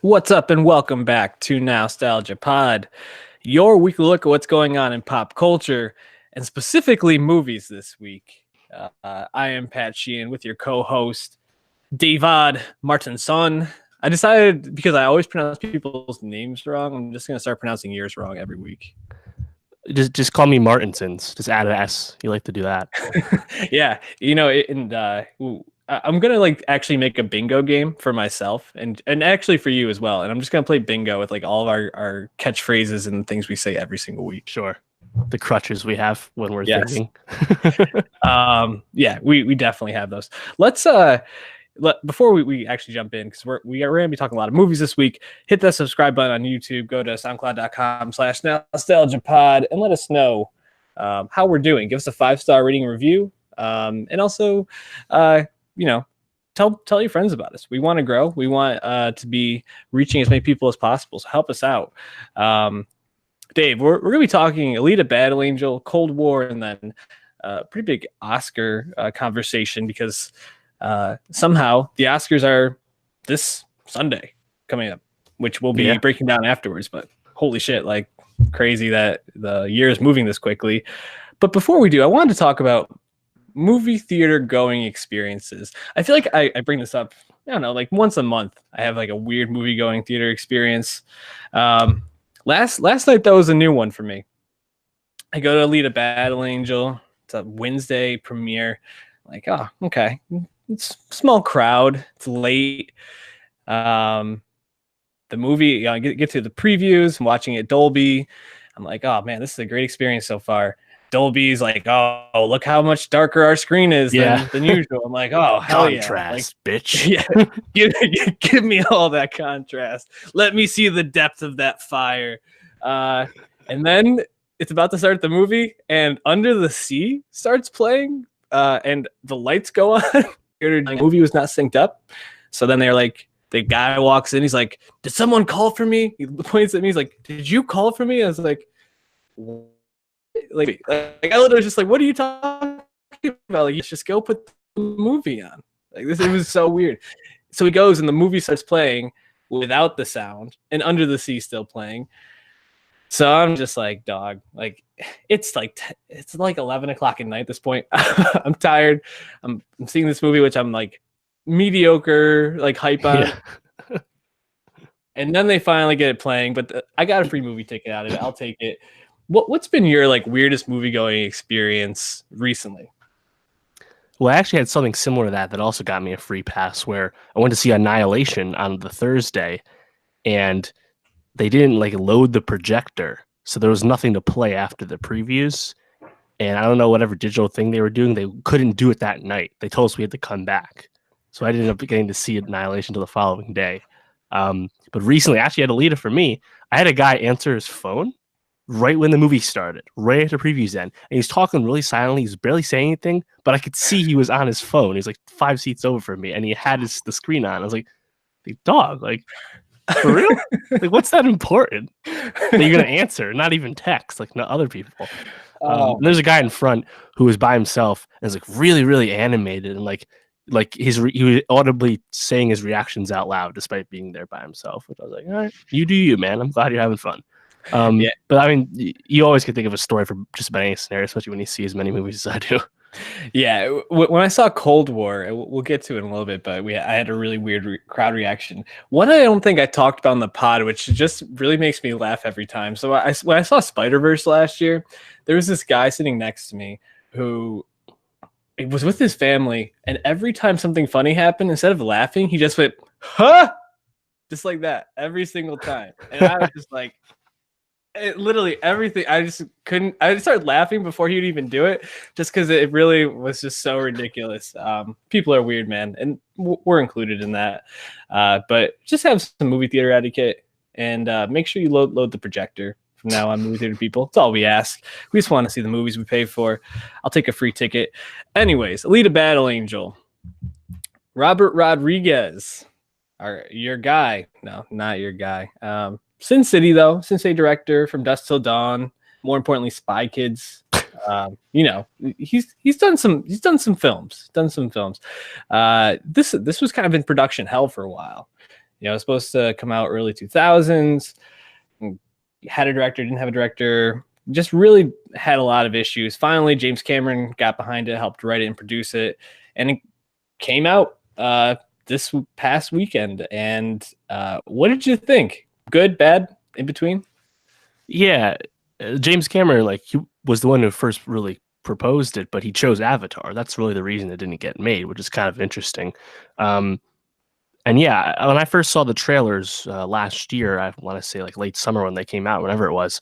What's up, and welcome back to Nowstalgia Pod, your weekly look at what's going on in pop culture, and specifically movies this week. I am Pat Sheehan with your co-host, David Martinson. I decided, because I always pronounce people's names wrong, I'm just going to start pronouncing yours wrong every week. Just call me Martinsons. Just add an S. You like to do that. Yeah, I'm gonna actually make a bingo game for myself and actually for you as well. And I'm just gonna play bingo with all of our catchphrases and things we say every single week. Sure. The crutches we have when we're thinking. Yeah, we definitely have those. Let's before we actually jump in, because we're gonna be talking a lot of movies this week. Hit that subscribe button on YouTube. Go to soundcloud.com/nostalgiapod and let us know how we're doing. Give us a 5-star rating and review. And also tell your friends about us. We want to grow. We want to be reaching as many people as possible. So help us out. Dave, we're going to be talking Alita, Battle Angel, Cold War, and then a pretty big Oscar conversation because somehow the Oscars are this Sunday coming up, which we'll be breaking down afterwards. But holy shit, crazy that the year is moving this quickly. But before we do, I wanted to talk about movie theater going experiences. I feel like I bring this up, I don't know, once a month. I have a weird movie going theater experience. Last night, that was a new one for me. I go to Alita Battle Angel. It's a Wednesday premiere. Oh, okay. It's a small crowd. It's late. The movie, I get to the previews. I'm watching it Dolby. I'm like, oh man, this is a great experience so far. Dolby's oh, look how much darker our screen is than usual. I'm like, oh, hell contrast, yeah. Bitch. Yeah, give me all that contrast. Let me see the depth of that fire. And then it's about to start the movie, and Under the Sea starts playing, and the lights go on. The movie was not synced up. So then they're the guy walks in. He's like, did someone call for me? He points at me. He's like, did you call for me? I was like, I literally was just what are you talking about? You just go put the movie on. It was so weird. So he goes and the movie starts playing without the sound and Under the Sea still playing. So I'm just dog, it's 11 o'clock at night at this point. I'm tired. I'm seeing this movie, which I'm mediocre, hype on. Yeah. And then they finally get it playing, but I got a free movie ticket out of it. I'll take it. What's been your weirdest movie going experience recently? Well, I actually had something similar to that also got me a free pass, where I went to see Annihilation on the Thursday, and they didn't load the projector, so there was nothing to play after the previews. And I don't know, whatever digital thing they were doing, they couldn't do it that night. They told us we had to come back, so I ended up getting to see Annihilation till the following day. But recently, actually, at Alita, for me, I had a guy answer his phone right when the movie started, right after previews end. And he's talking really silently. He's barely saying anything, but I could see he was on his phone. He's 5 seats over from me, and he had the screen on. I was like, dog, for real? What's that important that you're going to answer? Not even text, not other people. There's a guy in front who was by himself and is really, really animated. And he was audibly saying his reactions out loud despite being there by himself, which I was like, all right, you do you, man. I'm glad you're having fun. But I mean, you always can think of a story for just about any scenario, especially when you see as many movies as I do. Yeah, when I saw Cold War, we'll get to it in a little bit, but I had a really weird crowd reaction. One I don't think I talked about on the pod, which just really makes me laugh every time. So when I saw Spider-Verse last year, there was this guy sitting next to me who was with his family, and every time something funny happened, instead of laughing, he just went, huh? Just like that, every single time. And I was just literally everything. I just couldn't. I just started laughing before he would even do it, just because it really was just so ridiculous. People are weird, man, and we're included in that. But just have some movie theater etiquette, and make sure you load the projector from now on, movie theater people. That's all we ask. We just want to see the movies we pay for. I'll take a free ticket. Anyways, Alita Battle Angel. Robert Rodriguez, your guy. No, not your guy. Sin City, though. Sin City director from Dusk Till Dawn. More importantly, Spy Kids. He's done some films. This was kind of in production hell for a while. It was supposed to come out early 2000s. Had a director, didn't have a director. Just really had a lot of issues. Finally, James Cameron got behind it, helped write it and produce it, and it came out this past weekend. And what did you think? Good, bad, in between? Yeah, James Cameron, like he was the one who first really proposed it, but he chose Avatar. That's really the reason it didn't get made, which is kind of interesting. Um, and yeah, when I first saw the trailers last year, I want to say like late summer when they came out, whenever it was,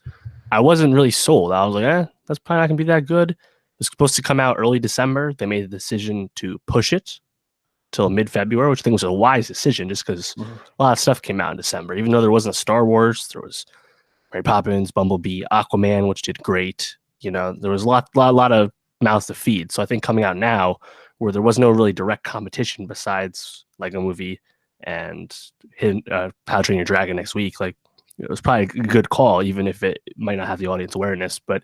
I wasn't really sold. I was like, that's probably not gonna be that good. It was supposed to come out early December. They made the decision to push it till mid-February, which I think was a wise decision, just because a lot of stuff came out in December. Even though there wasn't a Star Wars, there was Mary Poppins, Bumblebee, Aquaman, which did great. There was a lot of mouths to feed. So I think coming out now, where there was no really direct competition besides Lego Movie and How to Train Your Dragon next week, like it was probably a good call, even if it might not have the audience awareness. But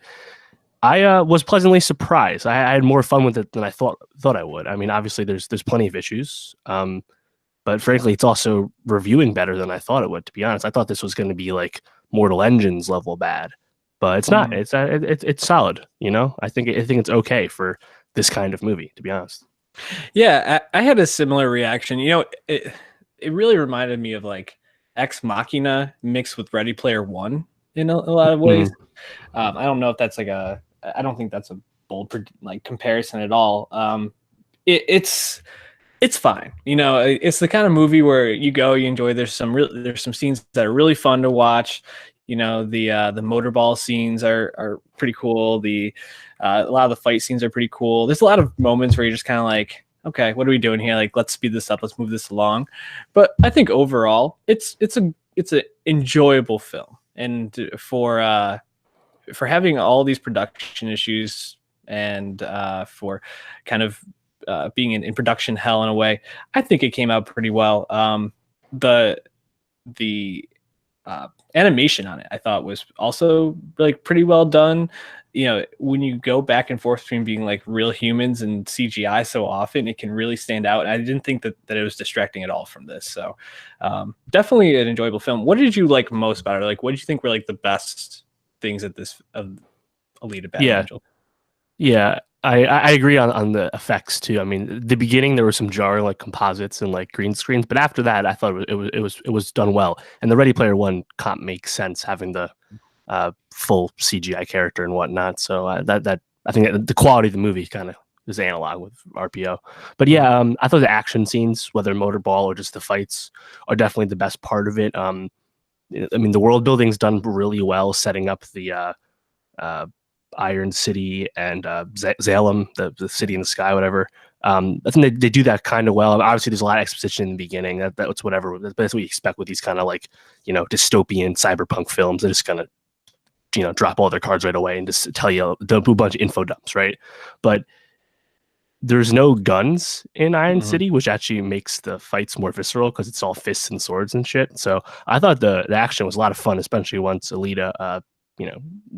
I was pleasantly surprised. I had more fun with it than I thought I would. I mean, obviously there's plenty of issues, but frankly, it's also reviewing better than I thought it would. To be honest, I thought this was going to be like Mortal Engines level bad, but it's not. It's solid. I think it's okay for this kind of movie. To be honest. Yeah, I had a similar reaction. It really reminded me of like Ex Machina mixed with Ready Player One in a lot of ways. I don't know if that's I don't think that's a bold like comparison at all. It's fine. It's the kind of movie where you go, you enjoy. There's some scenes that are really fun to watch. The motorball scenes are pretty cool. A lot of the fight scenes are pretty cool. There's a lot of moments where you're just kind of like, okay, what are we doing here? Like, let's speed this up. Let's move this along. But I think overall, it's an enjoyable film. And for having all these production issues and for kind of being in production hell in a way, I think it came out pretty well. The animation on it, I thought, was also like pretty well done. When you go back and forth between being like real humans and CGI so often, it can really stand out. And I didn't think that it was distracting at all from this. So definitely an enjoyable film. What did you like most about it? Like, what did you think were like the best things of Alita Battle Angel? Yeah, I agree on the effects too. I mean, the beginning there were some jarring like composites and like green screens, but after that, I thought it was done well. And the Ready Player One comp makes sense, having the full CGI character and whatnot. So that I think that the quality of the movie kind of is analog with RPO. But yeah, I thought the action scenes, whether motorball or just the fights, are definitely the best part of it. I mean, the world building's done really well, setting up the Iron City and Zalem, the city in the sky, whatever. I think they do that kind of well. Obviously, there's a lot of exposition in the beginning. That's whatever. That's what you expect with these kind of like dystopian cyberpunk films. They're just gonna drop all their cards right away and just tell you a bunch of info dumps, right? But there's no guns in Iron City, which actually makes the fights more visceral because it's all fists and swords and shit. So I thought the action was a lot of fun, especially once Alita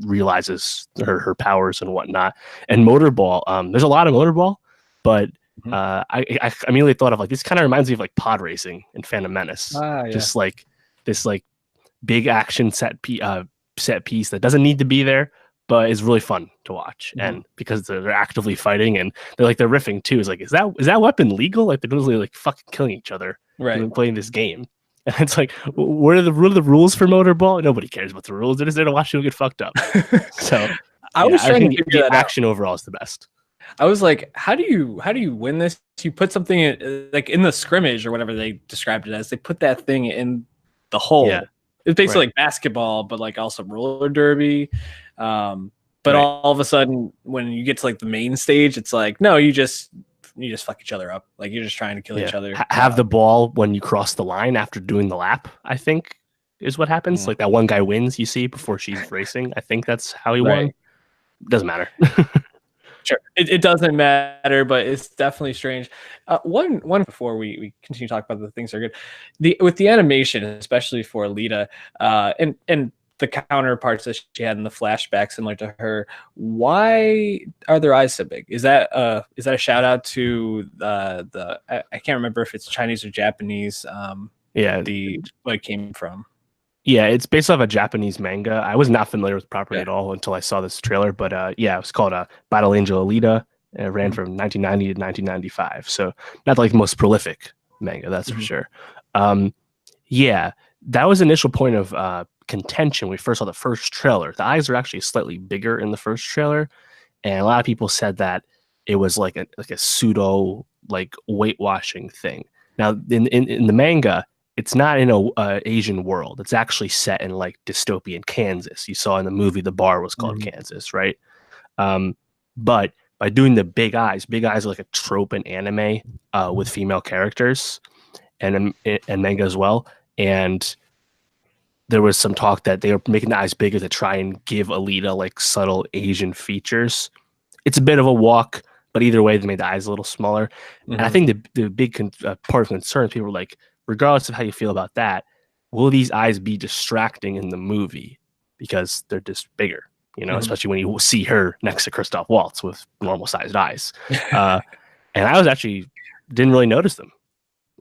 realizes her powers and whatnot. And motorball, there's a lot of motorball, but I immediately thought of like, this kind of reminds me of like pod racing in Phantom Menace. Yeah. Just like this like big action set piece that doesn't need to be there, but is really fun to watch. And because they're actively fighting and they're riffing too, is like, is that weapon legal? Like they're literally like fucking killing each other, right, playing this game. And it's like, what are the rules for motorball? Nobody cares about the rules. They're just there to watch you get fucked up. So I was trying to figure that action out. overall is the best. I was like, how do you win this? You put something in, like in the scrimmage or whatever they described it as. They put that thing in the hole. Yeah. It's basically like basketball, but like also roller derby. But all of a sudden, when you get to like the main stage, it's like, no, you just fuck each other up. Like you're just trying to kill each other. Have the ball when you cross the line after doing the lap, I think is what happens. Like that one guy wins, you see, before she's racing. I think that's how he won. Doesn't matter. Sure. It doesn't matter, but it's definitely strange. One before we continue to talk about the things that are good. With the animation, especially for Alita, and the counterparts that she had in the flashback similar to her, why are their eyes so big? Is that a shout out to the I can't remember if it's Chinese or Japanese Yeah, what it came from. yeah, it's based off a Japanese manga. I was not familiar with the property Yeah. at all until I saw this trailer. But yeah, it was called Battle Angel Alita. And it ran Mhm. from 1990 to 1995. So not like the most prolific manga, that's for Mhm. sure. Um, yeah, that was the initial point of contention when we first saw the first trailer. The eyes are actually slightly bigger in the first trailer, and a lot of people said that it was like a pseudo like weight washing thing. Now in the manga, it's not in a Asian world. It's actually set in like dystopian Kansas. You saw in the movie the bar was called Mhm. Kansas, right? Um, but by doing the big eyes are like a trope in anime with female characters and manga as well. And there was some talk that they were making the eyes bigger to try and give Alita like subtle Asian features. It's a bit of a walk, but either way, they made the eyes a little smaller. And I Mhm. think the big part of concern, people were like, regardless of how you feel about that, will these eyes be distracting in the movie because they're just bigger? You know, Mhm. especially when you see her next to Christoph Waltz with normal sized eyes. Uh, and I was actually didn't really notice them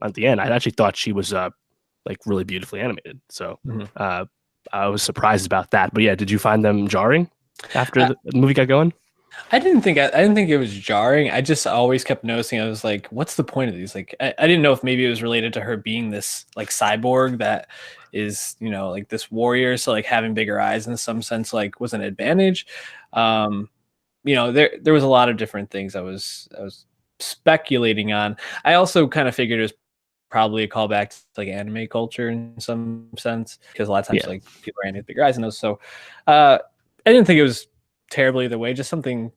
at the end. I actually thought she was like really beautifully animated. So Mhm. uh, I was surprised about that. But yeah, did you find them jarring after the movie got going? I didn't think it was jarring. I just always kept noticing. I was like, "What's the point of these?" Like, I didn't know if maybe it was related to her being this like cyborg that is, like this warrior. So like having bigger eyes in some sense like was an advantage. Um, there was a lot of different things I was speculating on. I also kind of figured it was probably a callback to like anime culture in some sense because a lot of times Yeah, like people are anime with bigger eyes in those. So uh, I didn't think it was terribly either way. Just something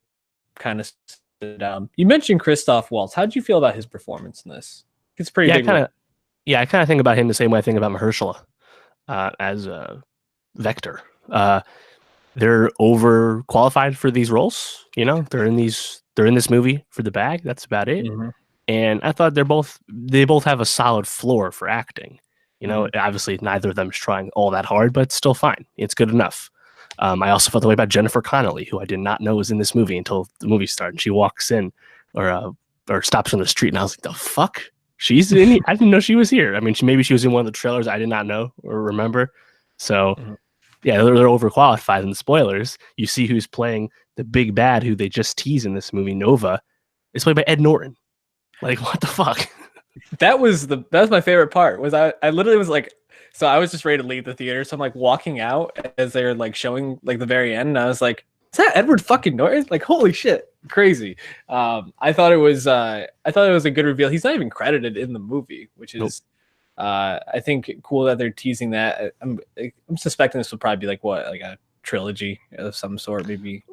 kind of stood out. You mentioned Christoph Waltz. How did you feel about his performance in this? It's a pretty yeah, I big kind role. of yeah, I kind of think about him the same way I think about Mahershala as a Vector. They're overqualified for these roles. You know, they're in this movie for the bag. That's about it. Hmm. And I thought they both have a solid floor for acting. You know, Hmm. obviously neither of them is trying all that hard, but it's still fine. It's good enough. I also felt the way about Jennifer Connelly, who I did not know was in this movie until the movie started. And she walks in or uh, or stops on the street, and I was like, "The fuck." She's in. I didn't know she was here. I mean, maybe she was in one of the trailers I did not know or remember. So Hmm. yeah, they're overqualified in the spoilers. You see who's playing the big bad who they just tease in this movie, Nova, is played by Ed Norton. Like, what the fuck? That was my favorite part. Was I literally was like, so I was just ready to leave the theater. So I'm like walking out as they're like showing like the very end, and I was like, is that Edward fucking Norton? Like, holy shit, crazy. I thought it was a good reveal. He's not even credited in the movie, which Nope. is I think cool that they're teasing that. I'm suspecting this will probably be like what, like a trilogy of some sort, maybe.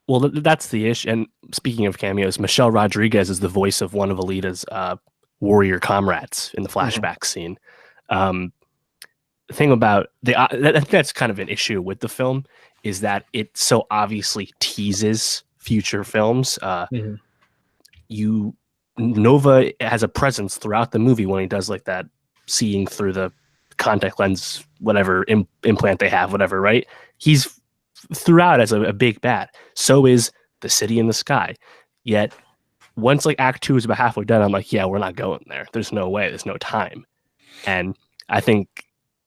Well, that's the issue. And speaking of cameos, Michelle Rodriguez is the voice of one of Alita's warrior comrades in the Mhm. flashback scene. Um, the thing about I think that's kind of an issue with the film is that it so obviously teases future films. Mhm. You Nova has a presence throughout the movie when he does like that seeing through the contact lens, whatever implant they have, whatever, right? He's throughout as a big bad. So is the city in the sky. Yet once like Act Two is about halfway done, I'm like, yeah, we're not going there. There's no way. There's no time. And I think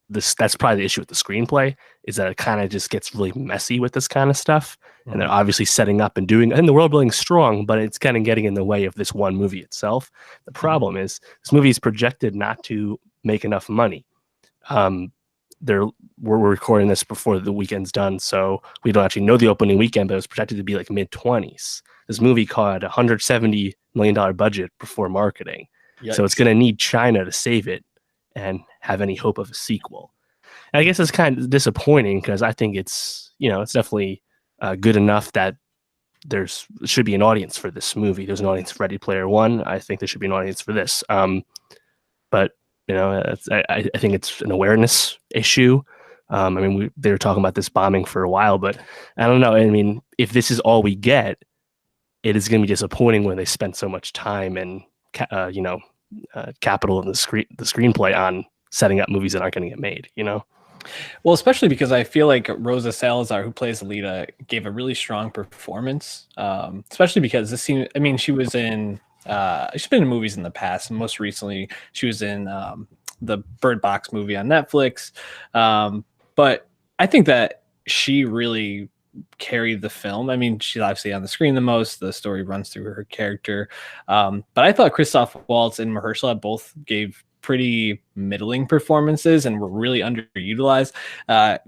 that's probably the issue with the screenplay is that it kind of just gets really messy with this kind of stuff. And they're Mhm. obviously setting up and doing, and the world building's strong, but it's kind of getting in the way of this one movie itself. The Mhm. problem is this movie is projected not to make enough money. Um, they're we're recording this before the weekend's done, so we don't actually know the opening weekend, but it was projected to be like mid 20s. This movie caught $170 million budget before marketing, so it's Yikes. going to need China to save it and have any hope of a sequel. And I guess it's kind of disappointing because I think it's definitely good enough that there's should be an audience for this movie. There's an audience for Ready Player One. I think there should be an audience for this. But I think it's an awareness issue. I mean, they were talking about this bombing for a while, but I don't know. I mean, if this is all we get, it is going to be disappointing when they spend so much time and capital in the screenplay on setting up movies that aren't going to get made. You know? Well, especially because I feel like Rosa Salazar, who plays Alita, gave a really strong performance. Especially because this scene, I mean, she's been in movies in the past. And most recently, she was in the Bird Box movie on Netflix. But I think that she really carried the film. I mean, she's obviously on the screen the most. The story runs through her character. But I thought Christoph Waltz and Mahershala both gave pretty middling performances and were really underutilized.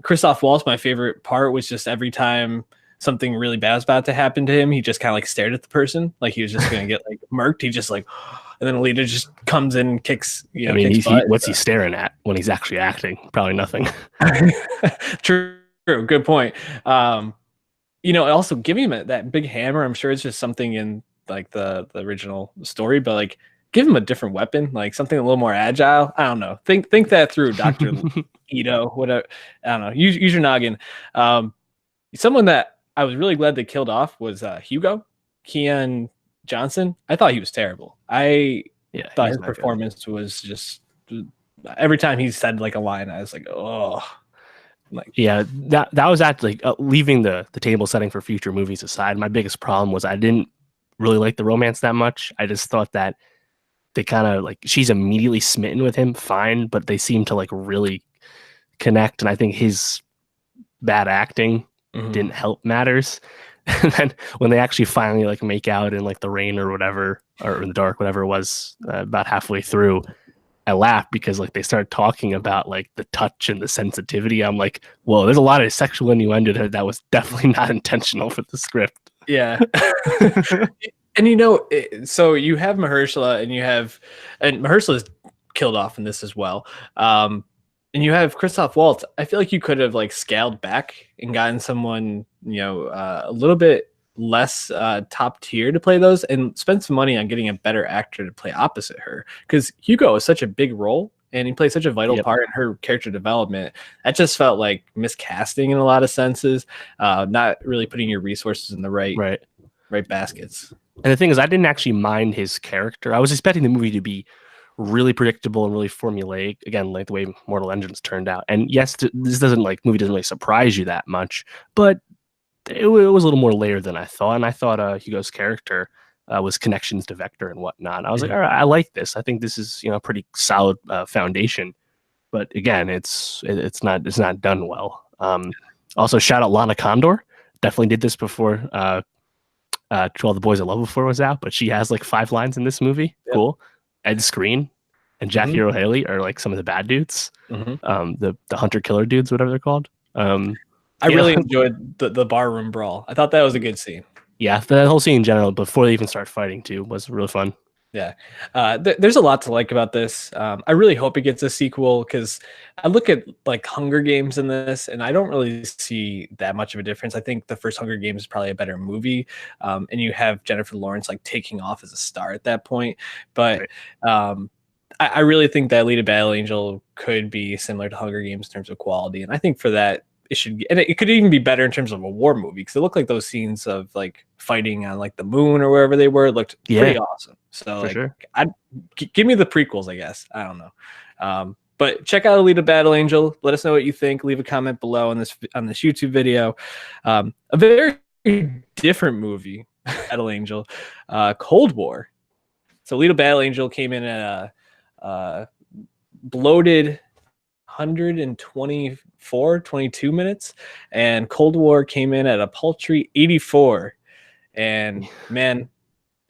Christoph Waltz, my favorite part was just every time something really bad was about to happen to him, he just kind of like stared at the person like he was just gonna get like murked. He just like, and then Alita just comes in and kicks, I mean, kicks butt. what's he staring at when he's actually acting? Probably nothing. True, good point. Also giving him that big hammer, I'm sure it's just something in like the original story, but like give him a different weapon, like something a little more agile. I don't know. Think that through, Dr. Ito, whatever. I don't know. Use your noggin. Someone that I was really glad they killed off was Hugo, Keon Johnson. I thought he was terrible. I thought his performance was just, every time he said like a line, I was like, oh. Like, yeah, that was actually leaving the table setting for future movies aside. My biggest problem was I didn't really like the romance that much. I just thought that they kind of like, she's immediately smitten with him, fine, but they seem to like really connect. And I think his bad acting didn't help matters. And then when they actually finally like make out in like the rain or whatever, or in the dark, whatever it was, about halfway through, I laughed because like they started talking about like the touch and the sensitivity. I'm like, whoa, there's a lot of sexual innuendo that was definitely not intentional for the script. Yeah. And so you have Mahershala and Mahershala is killed off in this as well. And you have Christoph Waltz. I feel like you could have like scaled back and gotten someone, a little bit less top tier to play those and spend some money on getting a better actor to play opposite her. Because Hugo is such a big role and he plays such a vital part in her character development. That just felt like miscasting in a lot of senses, not really putting your resources in the right baskets. And the thing is, I didn't actually mind his character. I was expecting the movie to be really predictable and really formulaic, again, like the way Mortal Engines turned out. And yes, movie doesn't really surprise you that much, but it was a little more layered than I thought. And I thought Hugo's character was connections to Vector and whatnot. I was like, all right, I like this. I think this is a pretty solid foundation. But again, it's not done well. Also, shout out Lana Condor. Definitely did this before. To All the Boys I Love Before was out, but she has like 5 lines in this movie. Yep. Cool. Ed Skrein and Jackie Earle Haley are like some of the bad dudes. The hunter killer dudes, whatever they're called. I really enjoyed the barroom brawl. I thought that was a good scene. Yeah, the whole scene in general, before they even start fighting too, was really fun. Yeah, there's a lot to like about this. I really hope it gets a sequel because I look at like Hunger Games in this, and I don't really see that much of a difference. I think the first Hunger Games is probably a better movie, and you have Jennifer Lawrence like taking off as a star at that point. But I really think that Alita Battle Angel could be similar to Hunger Games in terms of quality, and I think for that it could even be better in terms of a war movie because it looked like those scenes of like fighting on like the moon or wherever they were looked pretty awesome. So give me the prequels, I guess. I don't know. But check out Alita Battle Angel. Let us know what you think. Leave a comment below on this YouTube video. A very different movie, Battle Angel, Cold War. So Alita Battle Angel came in at a bloated 22 minutes, and Cold War came in at a paltry 84. And man,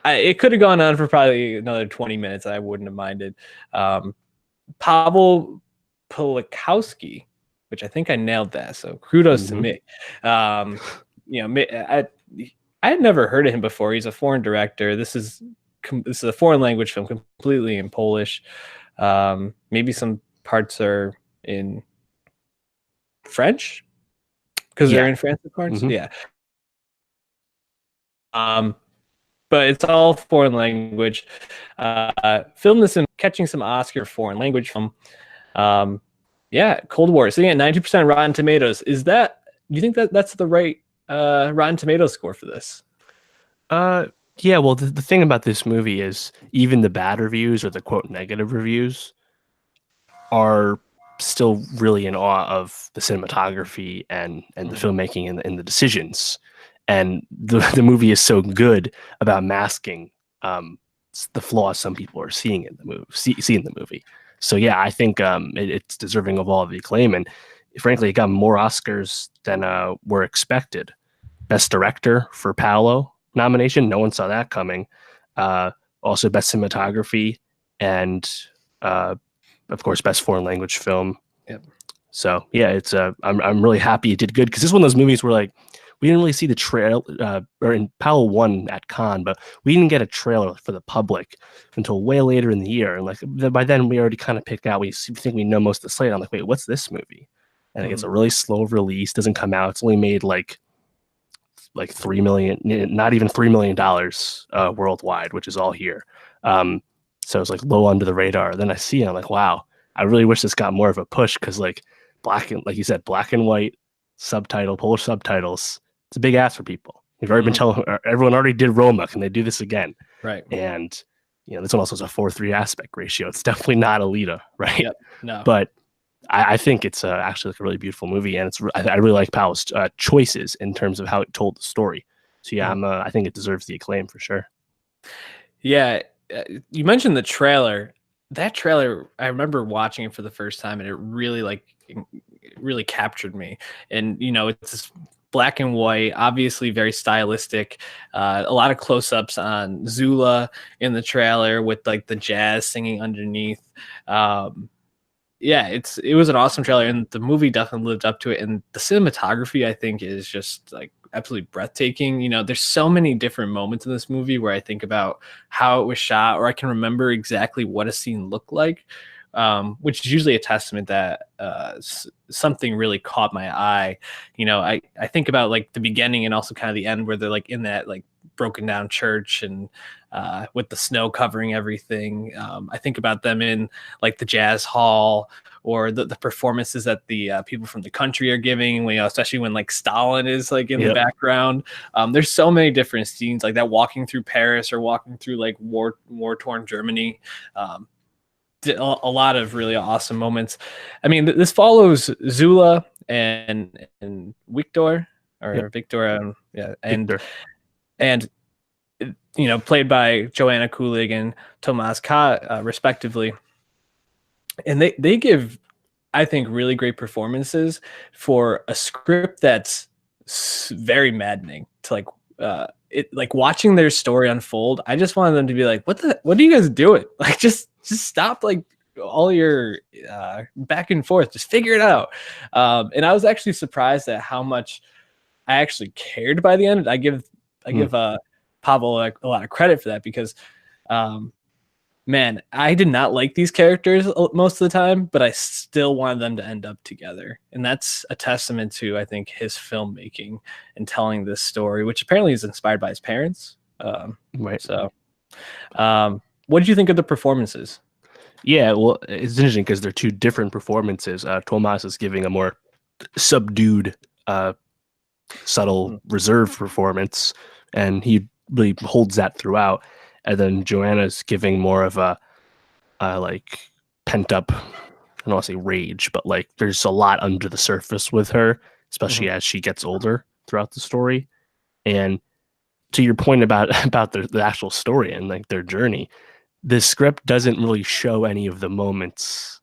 it could have gone on for probably another 20 minutes. I wouldn't have minded. Pavel Polakowski, which I think I nailed that, so kudos to me. I had never heard of him before. He's a foreign director. This is a foreign language film, completely in Polish. Maybe some parts are in French because they're in France, of course. But it's all foreign language. Filmed this in catching some Oscar foreign language film. Cold War sitting at 90% Rotten Tomatoes. Do you think that's the right Rotten Tomatoes score for this? Yeah, well, the thing about this movie is even the bad reviews or the quote negative reviews are still really in awe of the cinematography and the filmmaking and the decisions. And the movie is so good about masking the flaws some people are seeing in the movie. So yeah, I think it's deserving of all the acclaim, and frankly, it got more Oscars than were expected. Best Director for Paolo nomination, no one saw that coming. Uh, Also, Best Cinematography, and uh, of course, Best Foreign Language Film. Yep. So yeah, it's I'm really happy it did good because this is one of those movies where like we didn't really see the trail or in Powell won at Cannes, but we didn't get a trailer for the public until way later in the year. And like by then we already kind of picked out. We think we know most of the slate. I'm like, wait, what's this movie? And it gets a really slow release. Doesn't come out. It's only made like $3 million, not even $3 million worldwide, which is all here. So it's like low under the radar. Then I see it, I'm like, wow, I really wish this got more of a push because like like you said, black and white subtitle, Polish subtitles. It's a big ask for people. We've already been telling everyone already did Roma. Can they do this again? Right. And this one also has a 4:3 aspect ratio. It's definitely not Alita, right? Yep. No. But I think it's actually like a really beautiful movie, and I really like Powell's choices in terms of how it told the story. So yeah, I think it deserves the acclaim for sure. Yeah, you mentioned the trailer. That trailer, I remember watching it for the first time, and it really captured me. And it's this black and white, obviously very stylistic. A lot of close-ups on Zula in the trailer with like the jazz singing underneath. Yeah, it was an awesome trailer, and the movie definitely lived up to it. And the cinematography, I think, is just like absolutely breathtaking. There's so many different moments in this movie where I think about how it was shot, or I can remember exactly what a scene looked like, which is usually a testament that something really caught my eye. I think about like the beginning and also kind of the end where they're like in that like broken down church and with the snow covering everything. I think about them in like the jazz hall or the performances that the people from the country are giving, especially when like Stalin is like in the background. There's so many different scenes like that, walking through Paris or walking through like war-torn Germany. A lot of really awesome moments. I mean, this follows Zula and Victor or Victor, Victor. And played by Joanna Kulig and Tomas Ka, respectively. And they give, I think, really great performances for a script that's very maddening to like watching their story unfold. I just wanted them to be like, what are you guys doing? Like, just stop like all your back and forth, just figure it out. And I was actually surprised at how much I actually cared by the end. I give Pavel a lot of credit for that because man, I did not like these characters most of the time, but I still wanted them to end up together. And that's a testament to, I think, his filmmaking and telling this story, which apparently is inspired by his parents. Right. So what did you think of the performances? Yeah, well, it's interesting because they're two different performances. Tomas is giving a more subdued, subtle, reserved performance, and he really holds that throughout. And then Joanna's giving more of a like pent up, I don't want to say rage, but like there's a lot under the surface with her, especially as she gets older throughout the story. And to your point about the actual story and like their journey, the script doesn't really show any of the moments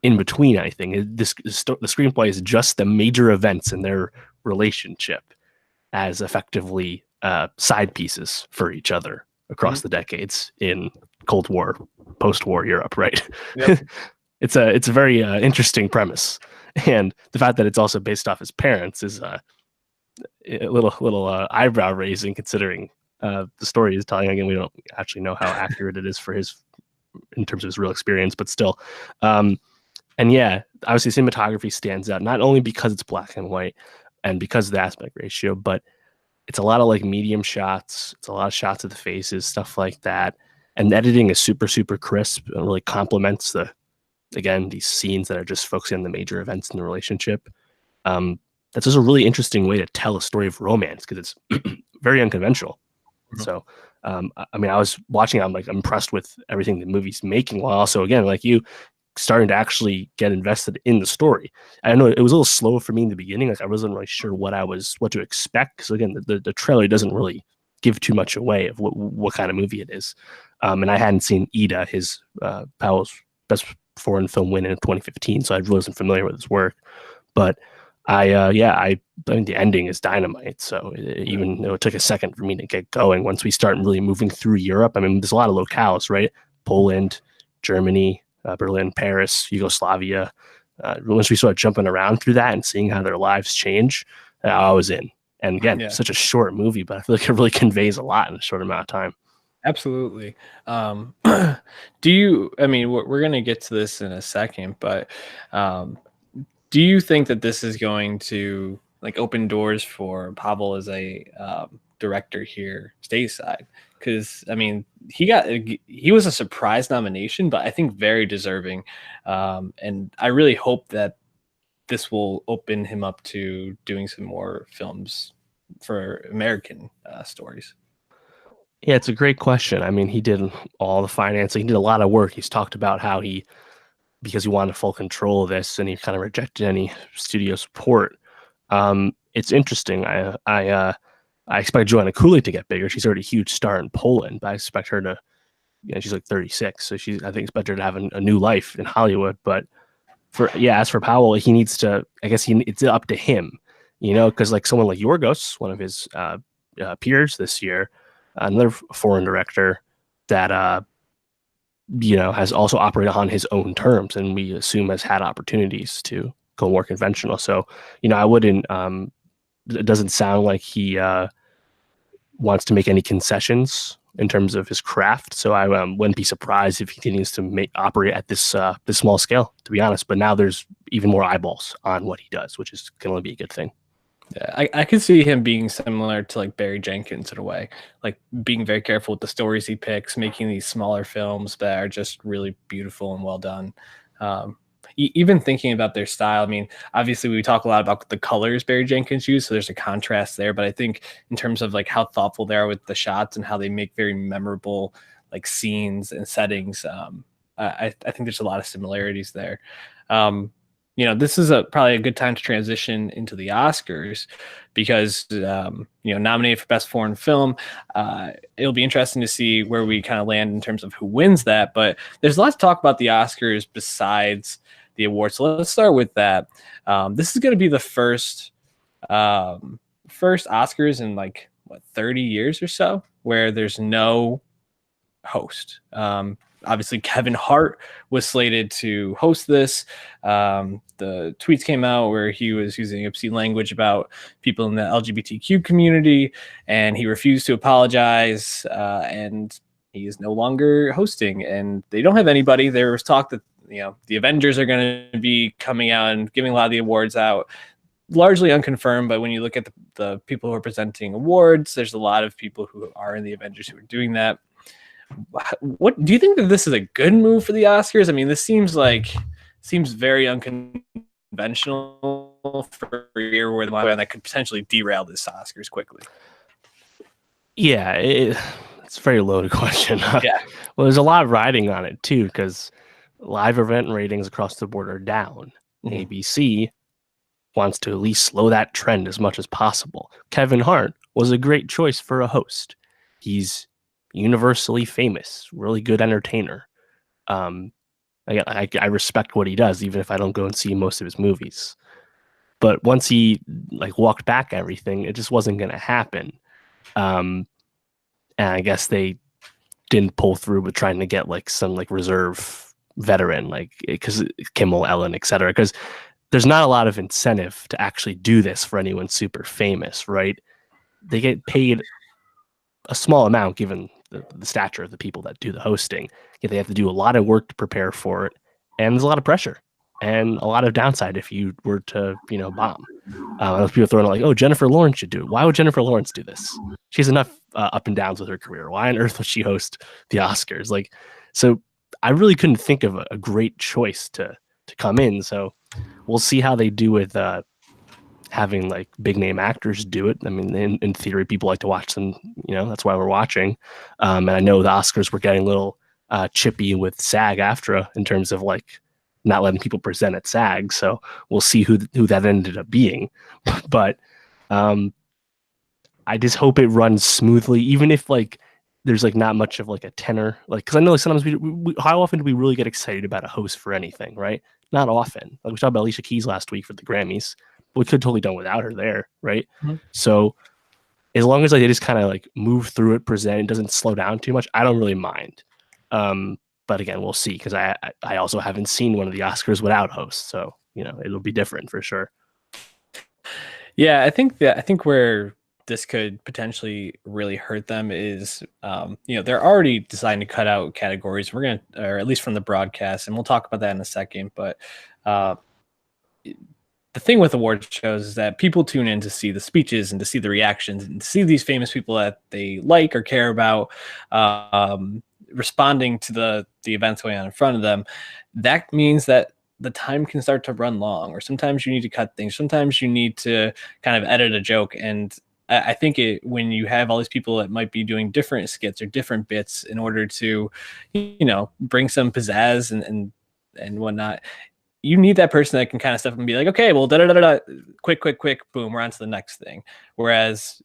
in between anything. The screenplay is just the major events in their relationship as effectively side pieces for each other across the decades in Cold War, post-war Europe, right? Yep. It's a very interesting premise, and the fact that it's also based off his parents is a little eyebrow raising, considering the story is telling. Again, we don't actually know how accurate it is for his in terms of his real experience, but still. And yeah, obviously cinematography stands out not only because it's black and white and because of the aspect ratio, but it's a lot of like medium shots. It's a lot of shots of the faces, stuff like that. And the editing is super, super crisp and really complements these scenes that are just focusing on the major events in the relationship. That's just a really interesting way to tell a story of romance because it's very unconventional. So, I mean, I was watching, I'm like impressed with everything the movie's making, while also, again, like you, starting to actually get invested in the story. I know it was a little slow for me in the beginning. Like I wasn't really sure what to expect. Because again, the trailer doesn't really give too much away of what kind of movie it is. And I hadn't seen Ida, his Powell's best foreign film win in 2015, so I really wasn't familiar with his work. But I mean, the ending is dynamite. So even though it took a second for me to get going, once we start really moving through Europe, I mean, there's a lot of locales, right? Poland, Germany, Berlin, Paris, Yugoslavia. Once we start jumping around through that and seeing how their lives change, I was in. And again, Yeah. such a short movie, but I feel like it really conveys a lot in a short amount of time. Absolutely. I mean, we're going to get to this in a second, but um, do you think that this is going to like open doors for Pavel as a director here stateside? Because I mean, he was a surprise nomination, but I think very deserving. And I really hope that this will open him up to doing some more films for American stories. Yeah, it's a great question. I mean, he did all the financing, he did a lot of work. He's talked about how because he wanted full control of this and he kind of rejected any studio support. It's interesting. I expect Joanna Cooley to get bigger. She's already a huge star in Poland, but I expect her to, she's like 36, so I think expect her to have a new life in Hollywood. But as for Powell, he needs to. I guess it's up to him, because like someone like Yorgos, one of his peers this year, another foreign director that has also operated on his own terms, and we assume has had opportunities to go more conventional. So, I wouldn't. It doesn't sound like he wants to make any concessions in terms of his craft. So I wouldn't be surprised if he continues to operate at this small scale, to be honest. But now there's even more eyeballs on what he does, which is going to be a good thing. Yeah, I could see him being similar to like Barry Jenkins in a way, like being very careful with the stories he picks, making these smaller films that are just really beautiful and well done. Even thinking about their style, I mean, obviously we talk a lot about the colors Barry Jenkins used, so there's a contrast there. But I think in terms of like how thoughtful they are with the shots and how they make very memorable like scenes and settings, I think there's a lot of similarities there. This is probably a good time to transition into the Oscars because, nominated for Best Foreign Film. It'll be interesting to see where we kind of land in terms of who wins that. But there's a lot to talk about the Oscars besides the awards. So let's start with that. This is going to be the first Oscars in 30 years or so where there's no host. Obviously, Kevin Hart was slated to host this. The tweets came out where he was using obscene language about people in the LGBTQ community, and he refused to apologize, and he is no longer hosting. And they don't have anybody. There was talk that the Avengers are going to be coming out and giving a lot of the awards out. Largely unconfirmed, but when you look at the people who are presenting awards, there's a lot of people who are in the Avengers who are doing that. What do you think that this is a good move for the Oscars? I mean, this seems very unconventional for a year where that could potentially derail this Oscars quickly. Yeah, it's a very loaded question. Yeah. Well, there's a lot riding on it too, because live event ratings across the board are down. Mm-hmm. ABC wants to at least slow that trend as much as possible. Kevin Hart was a great choice for a host. He's universally famous, really good entertainer. I respect what he does, even if I don't go and see most of his movies. But once he walked back everything, it just wasn't going to happen. And I guess they didn't pull through with trying to get some reserve veteran, because Kimmel, Ellen, etc. Because there's not a lot of incentive to actually do this for anyone super famous, right? They get paid a small amount given the stature of the people that do the hosting. Yet they have to do a lot of work to prepare for it, and there's a lot of pressure and a lot of downside if you were to bomb. Those people throwing out oh, Jennifer Lawrence should do it. Why would Jennifer Lawrence do this? She has enough up and downs with her career. Why on earth would she host the Oscars? So I really couldn't think of a great choice to come in. So we'll see how they do with having big name actors do it. I mean, in theory, people like to watch them. That's why we're watching. And I know the Oscars were getting a little chippy with SAG-AFTRA in terms of not letting people present at SAG. So we'll see who that ended up being. But I just hope it runs smoothly, even if there's like not much of like a tenor, like because I know like sometimes how often do we really get excited about a host for anything, right? Not often. Like we talked about Alicia Keys last week for the Grammys, but we could totally done without her there, right? Mhm. So as long as like they just kind of like move through it, present, it doesn't slow down too much, I don't really mind. But again, we'll see because I also haven't seen one of the Oscars without hosts, so you know it'll be different for sure. Yeah, I think where this could potentially really hurt them is, they're already deciding to cut out categories. We're gonna, or at least from the broadcast, and we'll talk about that in a second. But uh, the thing with award shows is that people tune in to see the speeches and to see the reactions and to see these famous people that they like or care about responding to the events going on in front of them. That means that the time can start to run long, or sometimes you need to cut things. Sometimes you need to kind of edit a joke. And I think when you have all these people that might be doing different skits or different bits in order to, bring some pizzazz and whatnot, you need that person that can kind of step up and be like, okay, well, da da da da, quick, boom, we're on to the next thing. Whereas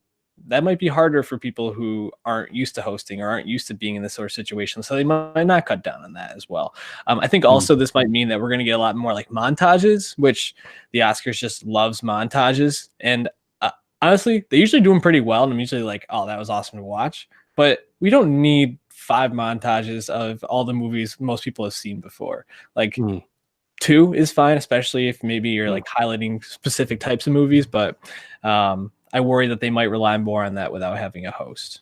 that might be harder for people who aren't used to hosting or aren't used to being in this sort of situation. So they might not cut down on that as well. I think also this might mean that we're going to get a lot more like montages, which the Oscars just loves montages. And honestly, they usually do them pretty well. And I'm usually like, oh, that was awesome to watch. But we don't need 5 montages of all the movies most people have seen before. Like, 2 is fine, especially if maybe you're like highlighting specific types of movies. But I worry that they might rely more on that without having a host.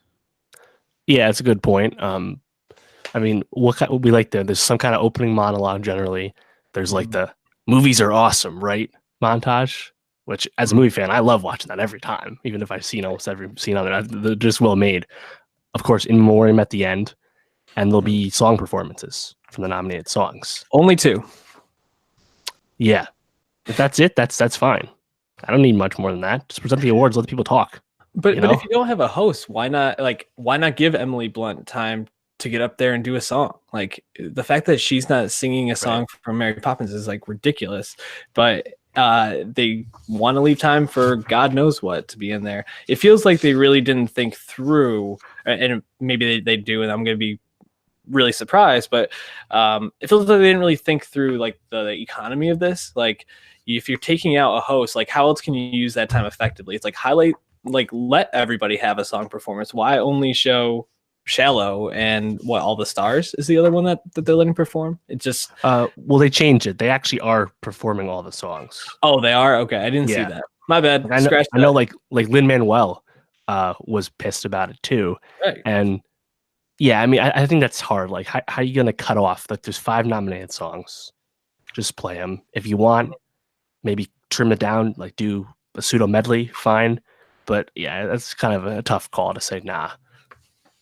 Yeah, it's a good point. I mean, what would we like there? There's some kind of opening monologue generally. There's like the movies are awesome, right? Montage, which as a movie fan, I love watching that every time, even if I've seen almost every scene on it. They're just well made. Of course, in memoriam at the end, and there'll be song performances from the nominated songs. Only 2. Yeah, if that's it, that's fine. I don't need much more than that. Just present the awards, let the people talk. But if you don't have a host, why not give Emily Blunt time to get up there and do a song? Like the fact that she's not singing a song from Mary Poppins is like ridiculous. But they want to leave time for God knows what to be in there. It feels like they really didn't think through, and maybe they do, and I'm going to be really surprised, but it feels like they didn't really think through like the economy of this. Like if you're taking out a host, like how else can you use that time effectively? It's like let everybody have a song performance. Why only show Shallow and All the Stars is the other one that they're letting perform? It just well, they changed it. They actually are performing all the songs. Oh, they are? Okay, I didn't see that. My bad. Like, I know like Lin-Manuel was pissed about it too. Right. And yeah, I mean, I think that's hard. Like, how are you going to cut off? Like, there's 5 nominated songs. Just play them. If you want, maybe trim it down, like do a pseudo medley, fine. But yeah, that's kind of a tough call to say, nah.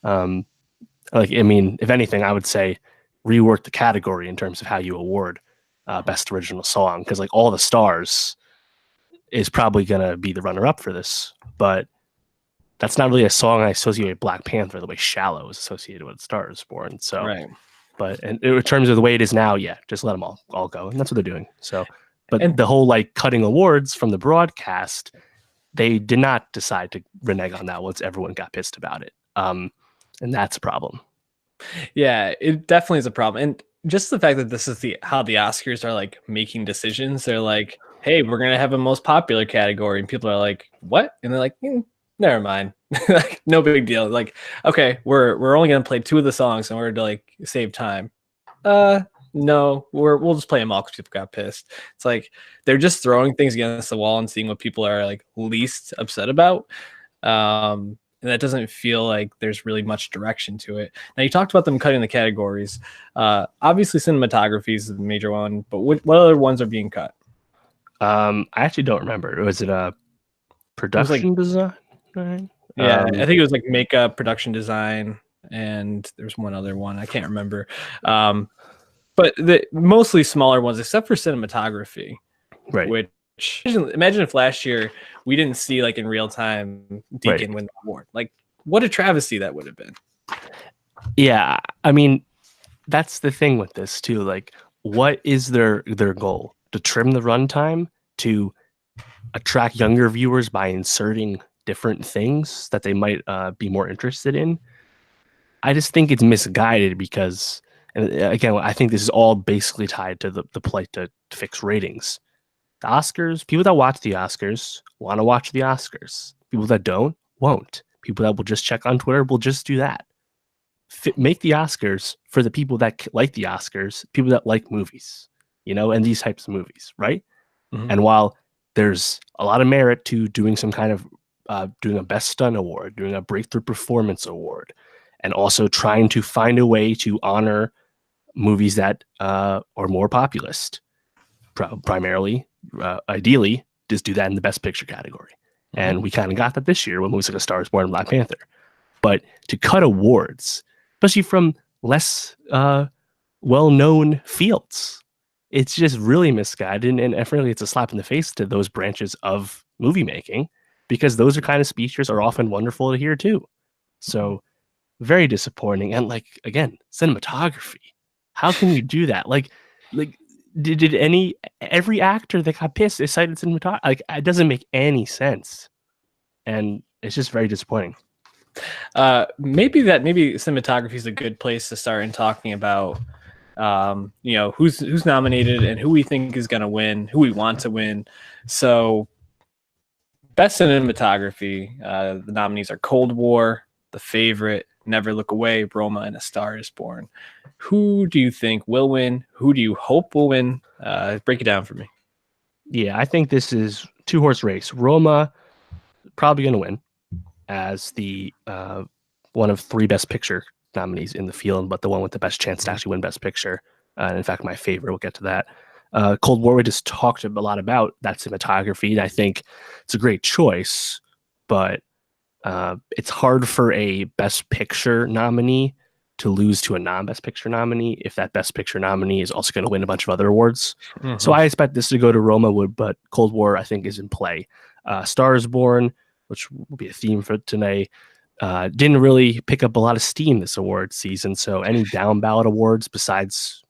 Like, I mean, if anything, I would say rework the category in terms of how you award Best Original Song. Because, like, All the Stars is probably going to be the runner-up for this. But that's not really a song I associate with Black Panther the way Shallow is associated with Star is Born. So, right. But in terms of the way it is now, yeah, just let them all go, and that's what they're doing. So, but the whole like cutting awards from the broadcast, they did not decide to renege on that once everyone got pissed about it, and that's a problem. Yeah, it definitely is a problem, and just the fact that this is how the Oscars are like making decisions. They're like, hey, we're gonna have a most popular category, and people are like, what? And they're like, never mind. Like, no big deal. Like, okay, we're only gonna play 2 of the songs in order to like save time. No, we'll just play them all because people got pissed. It's like they're just throwing things against the wall and seeing what people are like least upset about. And that doesn't feel like there's really much direction to it. Now, you talked about them cutting the categories. Obviously, cinematography is the major one, but what other ones are being cut? I actually don't remember. Was it a production design? Yeah, I think it was like makeup, production design, and there's one other one. I can't remember. But the mostly smaller ones, except for cinematography. Right. Which imagine if last year we didn't see like in real time Deacon win the award. Like, what a travesty that would have been. Yeah, I mean, that's the thing with this too. Like, what is their goal? To trim the runtime, to attract younger viewers by inserting different things that they might be more interested in? I just think it's misguided because, and again, I think this is all basically tied to the plight to fix ratings. The Oscars, people that watch the Oscars want to watch the Oscars. People that don't won't. People that will just check on Twitter will just do that. Make the Oscars for the people that like the Oscars, people that like movies, and these types of movies, right? Mhm. And while there's a lot of merit to doing some kind of doing a best stunt award, doing a breakthrough performance award, and also trying to find a way to honor movies that are more populist, primarily, ideally, just do that in the best picture category. Mhm. And we kind of got that this year when movies like A Star is Born and Black Panther. But to cut awards, especially from less well-known fields, it's just really misguided. And frankly, it's a slap in the face to those branches of movie making, because those are kind of speeches are often wonderful to hear too. So very disappointing. And like, again, cinematography. How can you do that? Like did every actor that got pissed they cited cinematography? Like, it doesn't make any sense. And it's just very disappointing. Maybe cinematography is a good place to start in talking about who's nominated and who we think is going to win, who we want to win. So best cinematography, the nominees are Cold War, The Favorite, Never Look Away, Roma, and A Star is Born. Who do you think will win? Who do you hope will win? Break it down for me. Yeah, I think this is two-horse race. Roma probably going to win as the one of three Best Picture nominees in the field, but the one with the best chance to actually win Best Picture. And in fact, my favorite, we'll get to that. Cold War, we just talked a lot about that cinematography, and I think it's a great choice, but it's hard for a Best Picture nominee to lose to a non-Best Picture nominee if that Best Picture nominee is also going to win a bunch of other awards. Mm-hmm. So I expect this to go to Roma, but Cold War, I think, is in play. Star is Born, which will be a theme for today, didn't really pick up a lot of steam this award season. So any down ballot awards besides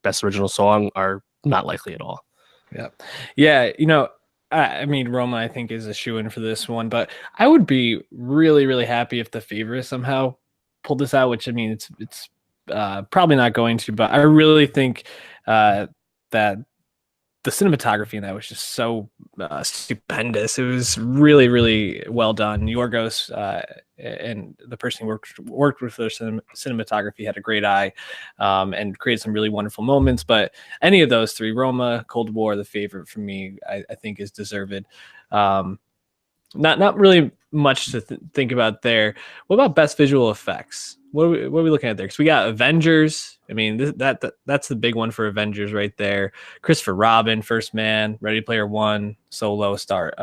Best Original Song are not likely at all. Yeah. I mean, Roma, I think, is a shoo-in for this one, but I would be really, really happy if The Favorite somehow pulled this out, which, I mean, it's probably not going to, but I really think that the cinematography in that was just so stupendous. It was really, really well done. Yorgos and the person who worked with their cinematography had a great eye and created some really wonderful moments. But any of those three, Roma, Cold War, The Favorite, for me, I think is deserved. Not really much to think about there. What about best visual effects? What are we looking at there? Because we got Avengers. I mean, that's the big one for Avengers right there. Christopher Robin, First Man, Ready Player One, Solo, Star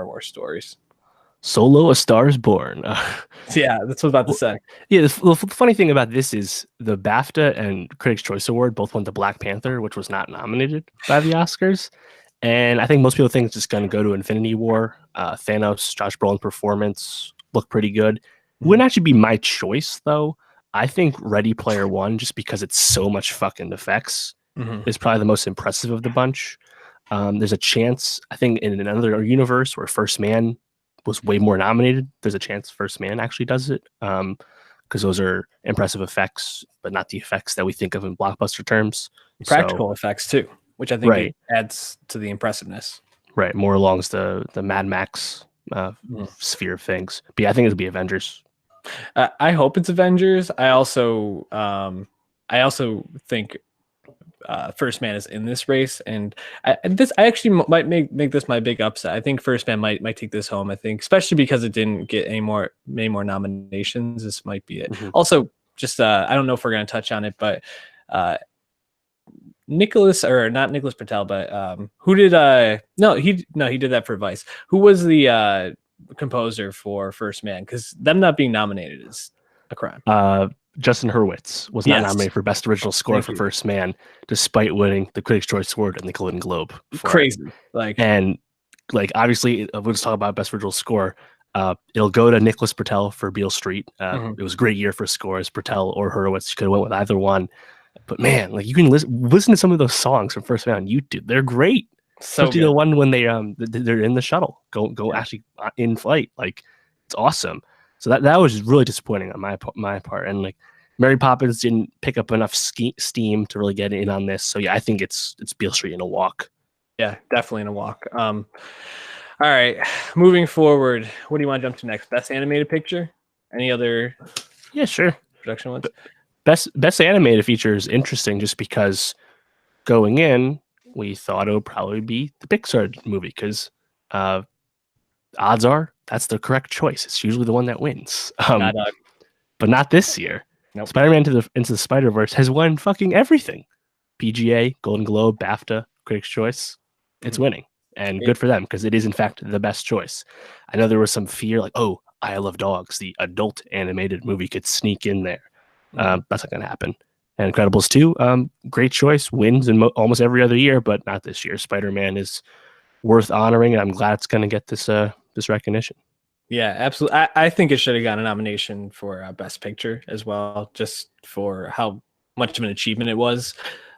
Wars Stories. Solo, A Star is Born. Yeah, that's what I was about to say. Yeah, the funny thing about this is the BAFTA and Critics' Choice Award both went to Black Panther, which was not nominated by the Oscars. And I think most people think it's just going to go to Infinity War. Thanos, Josh Brolin performance looked pretty good. Mm-hmm. Wouldn't actually be my choice, though. I think Ready Player One, just because it's so much fucking effects, is probably the most impressive of the bunch. There's a chance, I think, in another universe where First Man was way more nominated, there's a chance First Man actually does it, because those are impressive effects, but not the effects that we think of in blockbuster terms. Practical effects, too, which I think adds to the impressiveness. Right, more along the Mad Max sphere of things. But yeah, I think it'll be Avengers. I hope it's Avengers. I also think First Man is in this race, and I actually might make this my big upset. I think First Man might take this home. I think, especially because it didn't get many more nominations. This might be it. Mm-hmm. Also, just I don't know if we're going to touch on it, but not Nicholas Patel, but who did he did that for Vice. Who was the composer for First Man? Because them not being nominated is a crime. Justin Hurwitz was not nominated for Best Original Score for First Man, despite winning the Critics' Choice Award and the Golden Globe. Crazy. Obviously, we'll just talk about Best Original Score. It'll go to Nicholas Patel for Beale Street. It was a great year for scores. Patel or Hurwitz, you could have went with either one. But man, like, you can listen to some of those songs from First Man on YouTube. They're great. Especially the one when they're in the shuttle, go actually in flight. Like, it's awesome. So that was really disappointing on my part. And like Mary Poppins didn't pick up enough steam to really get in on this. So yeah, I think it's Beale Street in a walk. Yeah, definitely in a walk. All right, moving forward, what do you want to jump to next? Best animated picture? Any other Yeah, sure. production ones? Best animated feature is interesting just because going in, we thought it would probably be the Pixar movie because odds are that's the correct choice. It's usually the one that wins. Not But not this year. nope. Spider-Man into the Spider-Verse has won fucking everything. PGA, Golden Globe, BAFTA, Critics' Choice. It's winning. And good for them because it is in fact the best choice. I know there was some fear like, oh, I Love Dogs, the adult animated movie could sneak in there. That's not going to happen. And Incredibles 2, great choice, wins in almost every other year, but not this year. Spider-Man is worth honoring, and I'm glad it's going to get this recognition. Yeah, absolutely. I think it should have gotten a nomination for Best Picture as well, just for how much of an achievement it was.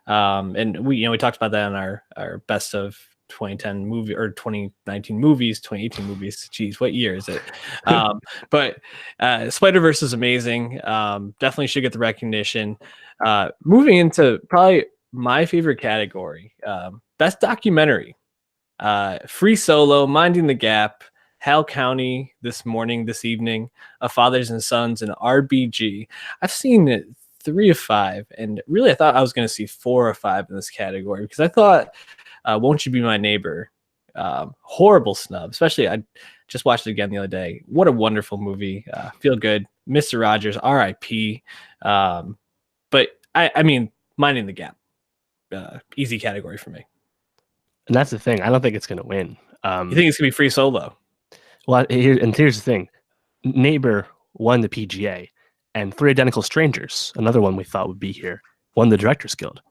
And we talked about that in our best of 2010 movie or 2019 movies, 2018 movies. Geez, what year is it? But Spider-Verse is amazing. Definitely should get the recognition. Moving into probably my favorite category, Best Documentary. Free Solo, Minding the Gap, Hal County, This Evening, A Fathers and Sons, and RBG. I've seen it 3 of 5, and really I thought I was going to see 4 or 5 in this category because I thought Won't You Be My Neighbor, horrible snub, especially I just watched it again the other day. What a wonderful movie. Feel good. Mr. Rogers, RIP. But I mean, Minding the Gap, easy category for me. And that's the thing. I don't think it's going to win. You think it's going to be Free Solo? Well, here's the thing. Neighbor won the PGA, and Three Identical Strangers, another one we thought would be here, won the Directors Guild.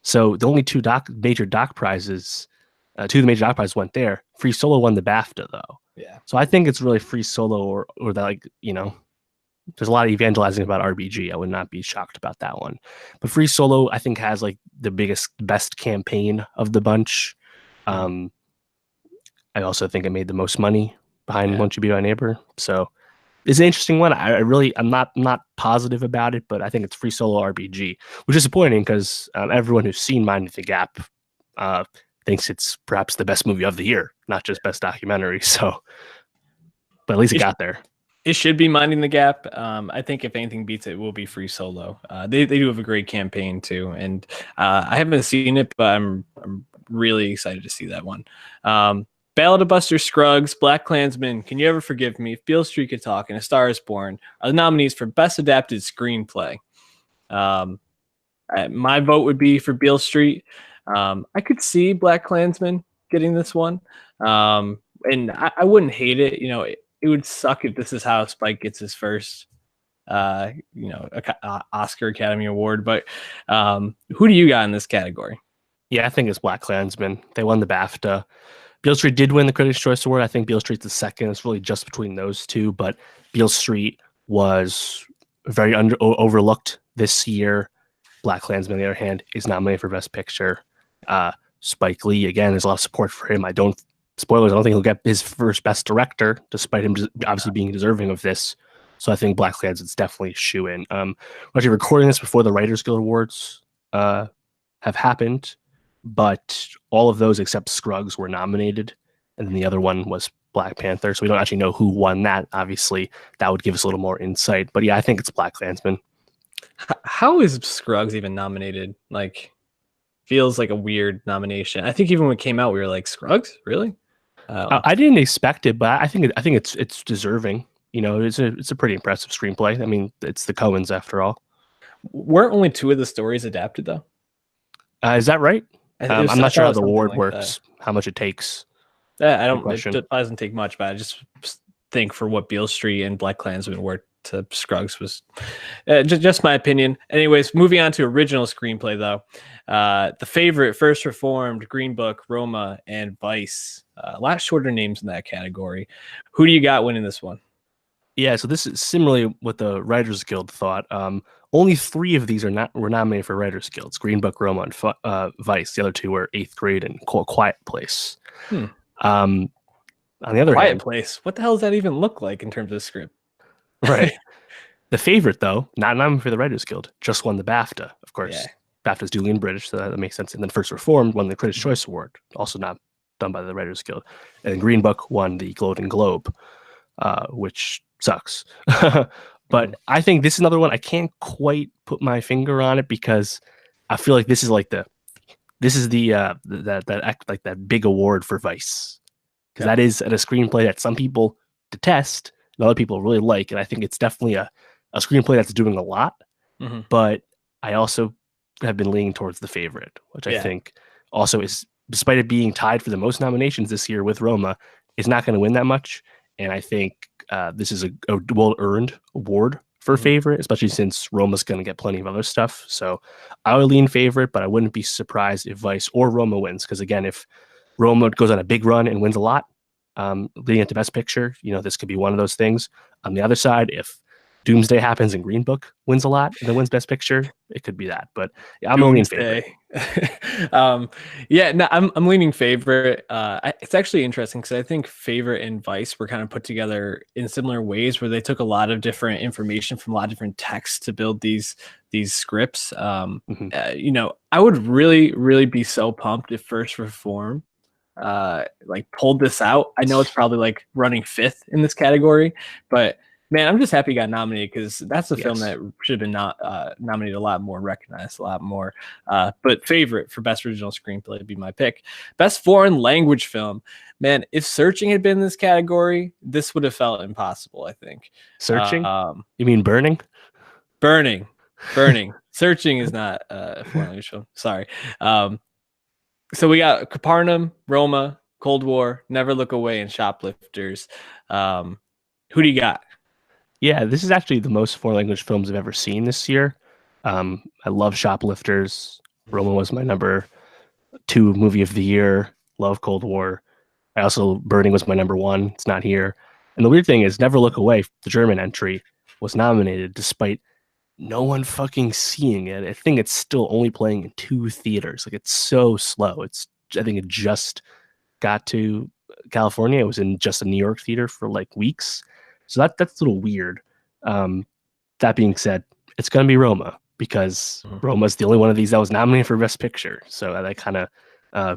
So the only two major doc prizes went there. Free Solo won the BAFTA, though. Yeah. So I think it's really Free Solo or that, like, there's a lot of evangelizing about RBG. I would not be shocked about that one. But Free Solo, I think, has like the best campaign of the bunch. I also think it made the most money behind Won't You Be My Neighbor. So it's an interesting one. I'm not positive about it, but I think it's Free Solo RBG, which is disappointing because everyone who's seen Minding the Gap thinks it's perhaps the best movie of the year, not just best documentary. So, but at least it got there. It should be Minding the Gap. I think if anything beats it, will be Free Solo. They do have a great campaign too, and I haven't seen it, but I'm really excited to see that one. Ballad of Buster Scruggs, Black Klansman, Can You Ever Forgive Me, If Beale Street Could Talk, and A Star Is Born are the nominees for Best Adapted Screenplay. My vote would be for Beale Street. I could see Black Klansman getting this one, and I wouldn't hate it. It would suck if this is how Spike gets his first, Oscar Academy Award. But who do you got in this category? Yeah, I think it's Black Klansman. They won the BAFTA. Beale Street did win the Critics' Choice Award. I think Beale Street's the second. It's really just between those two, but Beale Street was very overlooked this year. Black Klansman, on the other hand, is nominated for Best Picture. Spike Lee, again, there's a lot of support for him. Spoilers, I don't think he'll get his first Best Director, despite him obviously being deserving of this. So I think Black Klansman's definitely a shoe-in. We're actually recording this before the Writers Guild Awards have happened, but all of those except Scruggs were nominated, and then the other one was Black Panther. So we don't actually know who won that. Obviously, that would give us a little more insight. But yeah, I think it's Black Klansman. How is Scruggs even nominated? Like, feels like a weird nomination. I think even when it came out, we were like, Scruggs, really? I didn't expect it, but I think it's deserving. It's a pretty impressive screenplay. I mean, it's the Coens after all. Weren't only 2 of the stories adapted though? Is that right? I'm not sure how the award like works, how much it takes. It doesn't take much, but I just think for what Beale Street and Black Klansman were to Scruggs was just my opinion. Anyways, moving on to original screenplay though. The Favorite, First Reformed, Green Book, Roma, and Vice. A lot shorter names in that category. Who do you got winning this one? Yeah, so this is similarly what the Writers Guild thought. Only 3 of these were nominated for Writers Guilds: Green Book, Roma, and Vice. The other 2 were Eighth Grade and Quiet Place. On the other Quiet hand, Place. What the hell does that even look like in terms of script? Right. The favorite, though, not nominated for the Writers Guild, just won the BAFTA. Of Yeah. course, BAFTA's duly in British, so that makes sense. And then First Reformed won the Critics' Mhm. Choice Award, also not done by the Writers Guild. And then Green Book won the Golden Globe, which sucks. Mhm. But I think this is another one I can't quite put my finger on it because I feel like this is like that act like that big award for Vice, because Yep. that is at a screenplay that some people detest and other people really like, and I think it's definitely a screenplay that's doing a lot. Mhm. But I also have been leaning towards the favorite, which I Yeah. think also is, despite it being tied for the most nominations this year with Roma, is not going to win that much. And I think this is a well-earned award for Mhm. favorite, especially since Roma's going to get plenty of other stuff. So I would lean favorite, but I wouldn't be surprised if Vice or Roma wins. Because again, if Roma goes on a big run and wins a lot, leading into Best Picture, this could be one of those things. On the other side, if Doomsday happens and Green Book wins a lot and then wins Best Picture, it could be that. But yeah, I'm only in favorite. Doomsday. Yeah, no, I'm leaning favorite. It's actually interesting because I think favorite and Vice were kind of put together in similar ways, where they took a lot of different information from a lot of different texts to build these scripts. Mhm. I would really, really be so pumped if First Reform like pulled this out. I know it's probably like running fifth in this category, but man, I'm just happy he got nominated because that's a film Yes. that should have been not nominated a lot more, recognized a lot more. But favorite for best original screenplay would be my pick. Best foreign language film, man. If Searching had been in this category, this would have felt impossible. I think. Searching? Um, You mean Burning? Burning, Burning. Searching is not a foreign language film. Sorry. Um, so we got Capernaum, Roma, Cold War, Never Look Away, and Shoplifters. Um, who do you got? Yeah, this is actually the most foreign language films I've ever seen this year. I love Shoplifters. Roma was my number two movie of the year. Love Cold War. I also Burning was my number one. It's not here. And the weird thing is, Never Look Away, the German entry, was nominated despite no one fucking seeing it. I think it's still only playing in two theaters. Like it's so slow. I think it just got to California. It was in just a New York theater for like weeks. So that's a little weird. Um, that being said, it's gonna be Roma because Mhm. Roma's the only one of these that was nominated for Best Picture. So that kind of uh,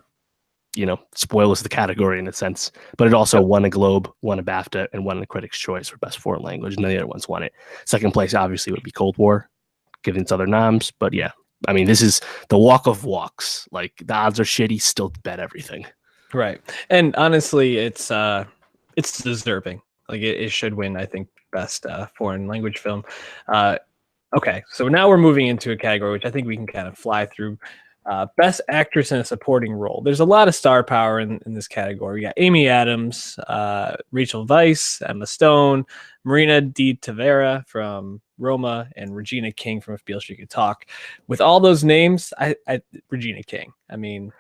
spoils the category in a sense. But it also Yep. won a Globe, won a BAFTA, and won the Critics' Choice for Best Foreign Language. None of the other ones won it. Second place obviously would be Cold War, given its other noms. But yeah, I mean, this is the walk of walks. Like the odds are shitty, still bet everything. Right. And honestly, it's deserving. Like it should win, I think, best foreign language film. Uh, okay, so now we're moving into a category which I think we can kind of fly through. Best actress in a supporting role. There's a lot of star power in this category. We got Amy Adams, Rachel Weisz, Emma Stone, Marina Di Tavera from Roma, and Regina King from If Beale Street Could Talk. With all those names, I Regina King. I mean,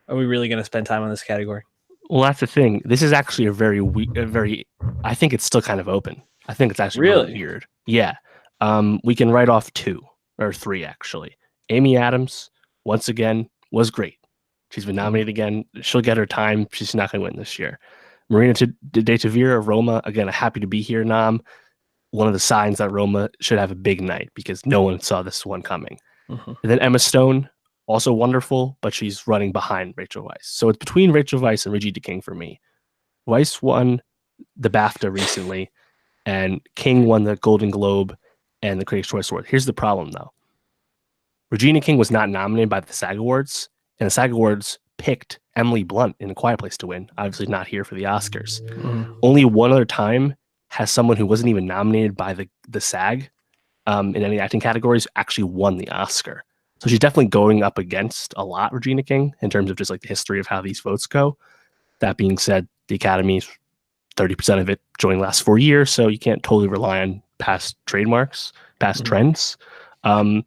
are we really going to spend time on this category? Well, that's the thing. This is actually I think it's still kind of open. I think it's actually really Really? weird. Yeah. We can write off two or three, actually. Amy Adams, once again, was great. She's been Mhm. nominated again. She'll get her time. She's not going to win this year. Marina De Tavira, Roma, again, happy to be here, Nam. One of the signs that Roma should have a big night because no one saw this one coming. Mhm. And then Emma Stone, also wonderful, but she's running behind Rachel Weisz. So it's between Rachel Weisz and Regina King for me. Weisz won the BAFTA recently, and King won the Golden Globe and the Critics' Choice Award. Here's the problem, though. Regina King was not nominated by the SAG Awards, and the SAG Awards picked Emily Blunt in A Quiet Place to win, obviously not here for the Oscars. Mhm. Only one other time has someone who wasn't even nominated by the SAG in any acting categories actually won the Oscar. So she's definitely going up against a lot, Regina King, in terms of just like the history of how these votes go. That being said, the Academy's 30% of it joined last 4 years, so you can't totally rely on past trademarks, past Mhm. trends. Um,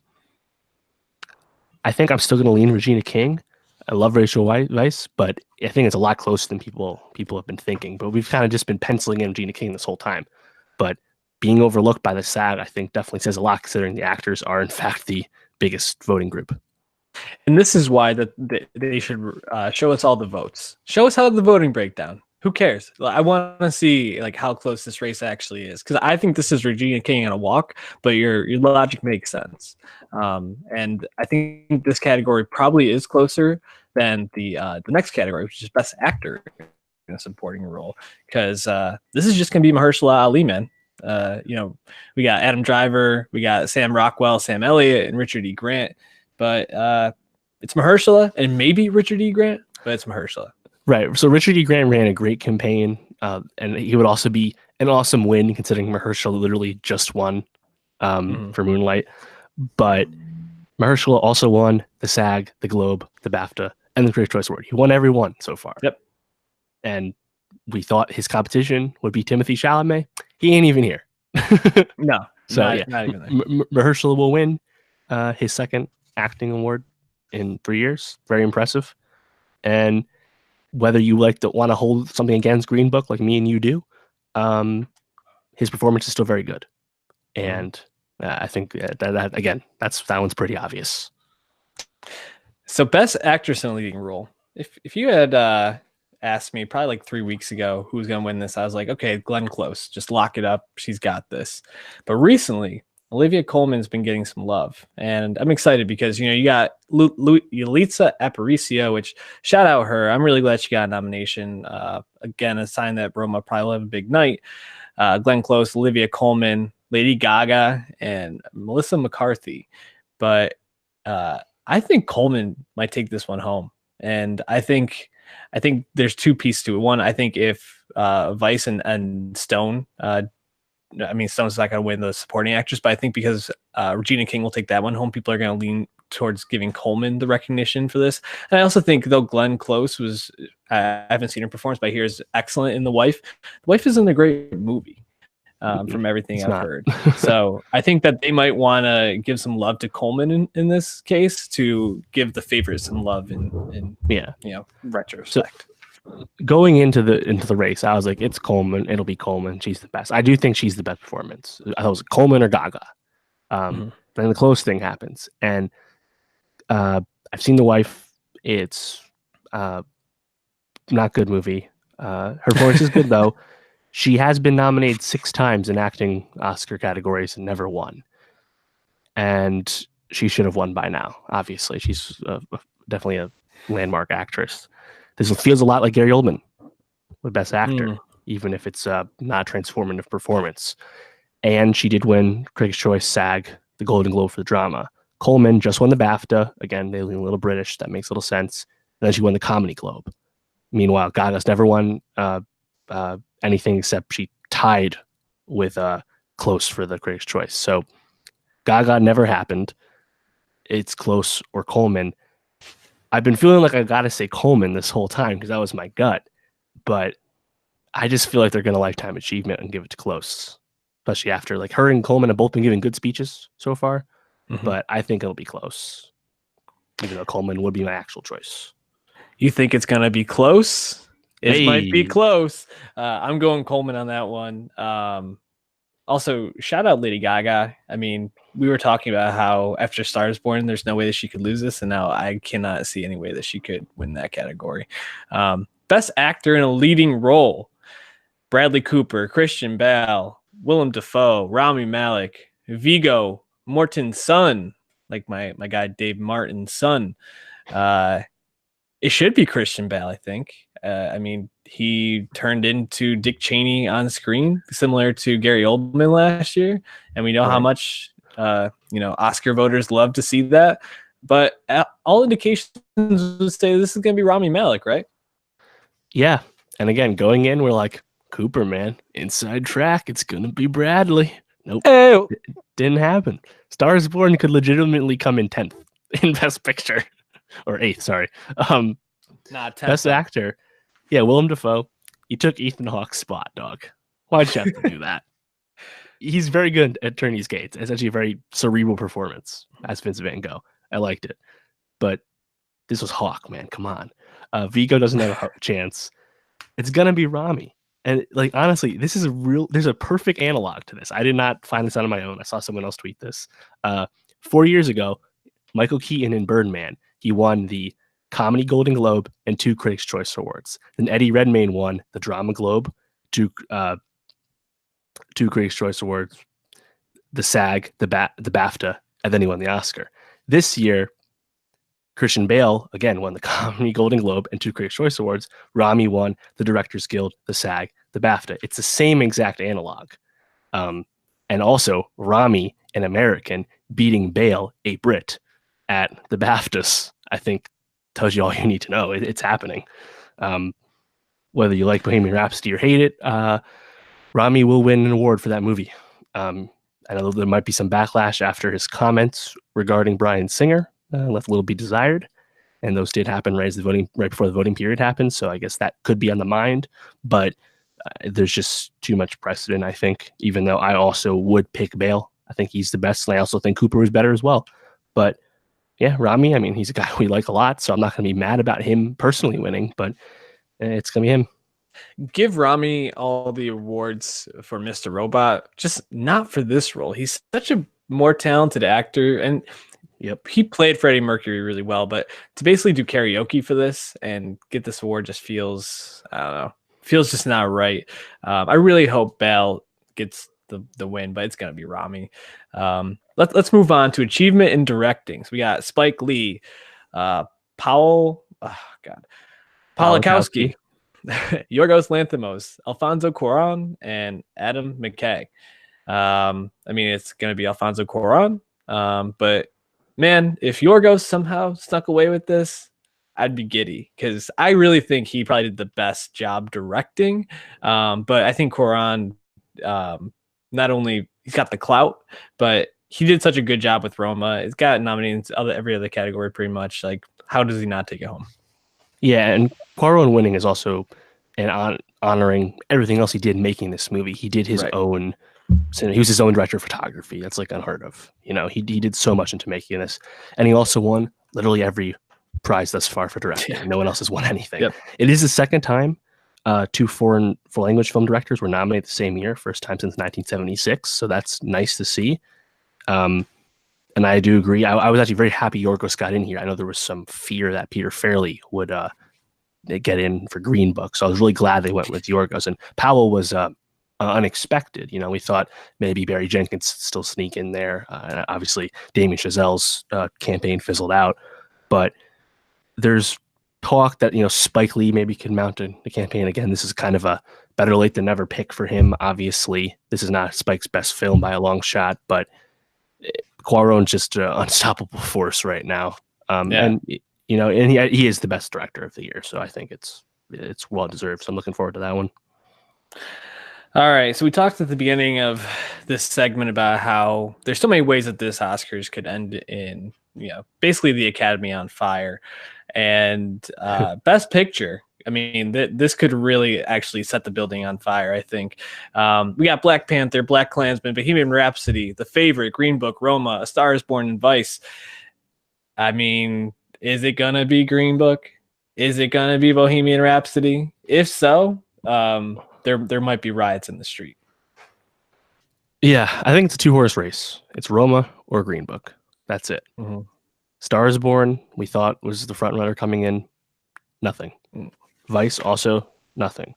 I think I'm still going to lean Regina King. I love Rachel Weisz, but I think it's a lot closer than people have been thinking. But we've kind of just been penciling in Regina King this whole time. But being overlooked by the SAG, I think, definitely says a lot, considering the actors are in fact the biggest voting group. And this is why that they should show us all the votes. Show us how the voting breakdown. Who cares? I want to see like how close this race actually is because I think this is Regina King on a walk, but your logic makes sense. And I think this category probably is closer than the next category, which is Best Actor in a Supporting Role, because this is just gonna be Mahershala Ali, man. We got Adam Driver, we got Sam Rockwell, Sam Elliott, and Richard E. Grant, but it's Mahershala and maybe Richard E. Grant, but it's Mahershala. Right. So Richard E. Grant ran a great campaign, and he would also be an awesome win considering Mahershala literally just won for Moonlight. But Mahershala also won the SAG, the Globe, the BAFTA, and the Critics' Choice Award. He won every one so far. Yep. And we thought his competition would be Timothée Chalamet. He ain't even here. No. So not even there. Mahershala will win his second acting award in 3 years. Very impressive. And whether you want to hold something against Green Book like me and you do, his performance is still very good. And I think that again, that one's pretty obvious. So Best Actress in a Leading Role. If you had asked me probably like 3 weeks ago who's going to win this, I was like, okay, Glenn Close, just lock it up. She's got this. But recently, Olivia Colman's been getting some love, and I'm excited because you got Yalitza Aparicio, which shout out her. I'm really glad she got a nomination. Again, a sign that Roma probably will have a big night. Glenn Close, Olivia Colman, Lady Gaga, and Melissa McCarthy. But I think Colman might take this one home, and I think there's two pieces to it. One, I think if Vice and Stone. Stone's not going to win the supporting actress, but I think because Regina King will take that one home, people are going to lean towards giving Colman the recognition for this. And I also think, though Glenn Close was, I haven't seen her performance, but I hear is excellent in The Wife. The Wife isn't a great movie from everything I've heard. So I think that they might want to give some love to Colman in this case to give the favorite some love in retrospect. Going into the race, I was like, it's Colman. It'll be Colman. She's the best. I do think she's the best performance. I was Colman or Gaga. Then the Close thing happens, and I've seen The Wife. It's not a good movie. Her performance is good though. She has been nominated 6 times in acting Oscar categories and never won. And she should have won by now. Obviously, she's definitely a landmark actress. This feels a lot like Gary Oldman with Best Actor, even if it's not a transformative performance. And she did win Critics' Choice, SAG, the Golden Globe for the drama. Colman just won the BAFTA. Again, they lean a little British. That makes a little sense. And then she won the Comedy Globe. Meanwhile, Gaga's never won anything except she tied with Close for the Critics' Choice. So Gaga never happened. It's Close or Colman. I've been feeling like I got to say Colman this whole time because that was my gut. But I just feel like they're going to lifetime achievement and give it to Close. Especially after like her and Colman have both been giving good speeches so far. But I think it'll be Close. Even though Colman would be my actual choice. You think it's going to be close? It might be close. I'm going Colman on that one. Also, shout out Lady Gaga. I mean, we were talking about how after Star is Born, there's no way that she could lose this, and now I cannot see any way that she could win that category. Best Actor in a Leading Role: Bradley Cooper, Christian Bale, Willem Dafoe, Rami Malek, Viggo Mortensen, like my guy Dave Martin's son. It should be Christian Bale, I think. He turned into Dick Cheney on screen, similar to Gary Oldman last year, and we know how much Oscar voters love to see that. But all indications would say this is going to be Rami Malek, right? Yeah, and again, going in, we're like, Cooper, man, inside track, it's going to be Bradley. Nope, it didn't happen. Star is Born could legitimately come in 10th in Best Picture. Or 8th, sorry. Not 10th. Best Actor. Yeah, Willem Dafoe. You took Ethan Hawke's spot, dog. Why'd you have to do that? He's very good at turning these gates. It's actually a very cerebral performance as Vincent Van Gogh. I liked it. But this was Hawke, man. Come on. Viggo doesn't have a chance. It's going to be Rami. And like honestly, there's a perfect analog to this. I did not find this out on my own. I saw someone else tweet this. 4 years ago, Michael Keaton in Birdman, he won the Comedy Golden Globe, and 2 Critics' Choice Awards. Then Eddie Redmayne won the Drama Globe, 2 Critics' Choice Awards, the SAG, the BAFTA, and then he won the Oscar. This year, Christian Bale, again, won the Comedy Golden Globe and 2 Critics' Choice Awards. Rami won the Directors Guild, the SAG, the BAFTA. It's the same exact analog. And also, Rami, an American, beating Bale, a Brit, at the BAFTAs, I think tells you all you need to know. It's happening. Whether you like Bohemian Rhapsody or hate it, Rami will win an award for that movie. I know there might be some backlash after his comments regarding Bryan Singer, left a little be desired, and those did happen right before the voting period happened. So I guess that could be on the mind, but there's just too much precedent, I think, even though I also would pick Bale. I think he's the best, and I also think Cooper was better as well. But yeah, Rami, I mean, he's a guy we like a lot, so I'm not going to be mad about him personally winning, but it's going to be him. Give Rami all the awards for Mr. Robot, just not for this role. He's such a more talented actor, and he played Freddie Mercury really well, but to basically do karaoke for this and get this award just feels, I don't know, feels just not right. I really hope Bale gets the win, but it's going to be Rami. Let's move on to achievement in directing. So we got Spike Lee, Polakowski, Yorgos Lanthimos, Alfonso Cuarón, and Adam McKay. I mean, it's going to be Alfonso Cuarón, but man, if Yorgos somehow snuck away with this, I'd be giddy because I really think he probably did the best job directing. But I think Cuarón, not only he's got the clout, but he did such a good job with Roma. It's got nominated in every other category pretty much. Like, how does he not take it home? Yeah, and Cuarón winning is also honoring everything else he did making this movie. He did his own. So he was his own director of photography. That's like unheard of. You know, he did so much into making this, and he also won literally every prize thus far for directing. Yeah. No one else has won anything. Yep. It is the second time 2 foreign language film directors were nominated the same year, first time since 1976. So that's nice to see. And I do agree. I was actually very happy Yorgos got in here. I know there was some fear that Peter Farrelly would get in for Green Book, so I was really glad they went with Yorgos. And Powell was unexpected. You know, we thought maybe Barry Jenkins still sneak in there. And obviously, Damien Chazelle's campaign fizzled out, but there's talk that, you know, Spike Lee maybe could mount a campaign again. This is kind of a better late than never pick for him. Obviously, this is not Spike's best film by a long shot, but Cuarón's just an unstoppable force right now. And you know, and he is the best director of the year, so I think it's well deserved. So I'm looking forward to that one. All right, so we talked at the beginning of this segment about how there's so many ways that this Oscars could end in, you know, basically the Academy on fire. And Best Picture, I mean, this could really actually set the building on fire, I think. We got Black Panther, Black Klansman, Bohemian Rhapsody, The Favorite, Green Book, Roma, A Star is Born, and Vice. I mean, is it going to be Green Book? Is it going to be Bohemian Rhapsody? If so, there might be riots in the street. Yeah, I think it's a 2-horse race. It's Roma or Green Book. That's it. Mm-hmm. Star is Born, we thought was the front runner coming in. Nothing. Vice, also nothing.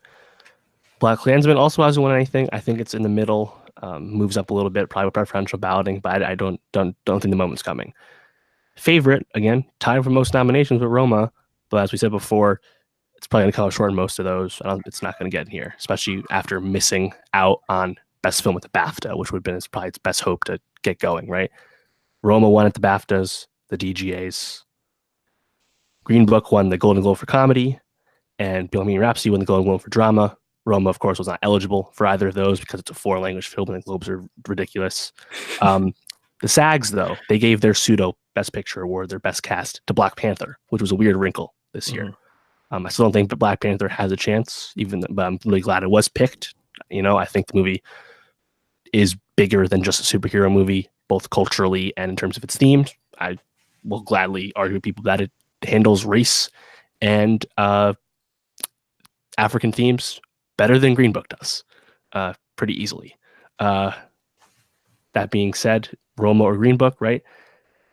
Black Klansman also hasn't won anything. I think it's in the middle, moves up a little bit, probably with preferential balloting, but I don't think the moment's coming. Favorite, again, tied for most nominations with Roma, but as we said before, it's probably going to come short in most of those. It's not going to get in here, especially after missing out on Best Film at the BAFTA, which would have been probably its best hope to get going, right? Roma won at the BAFTAs, the DGAs. Green Book won the Golden Globe for comedy, and Bohemian Rhapsody won the Golden Globe for drama. Roma, of course, was not eligible for either of those because it's a 4-language film, and the Globes are ridiculous. The SAGs, though, they gave their pseudo Best Picture award, their best cast, to Black Panther, which was a weird wrinkle this year. I still don't think that Black Panther has a chance, but I'm really glad it was picked. You know, I think the movie is bigger than just a superhero movie, both culturally and in terms of its themes. I will gladly argue with people that it handles race and African themes better than Green Book does, pretty easily. That being said, Roma or Green Book, right?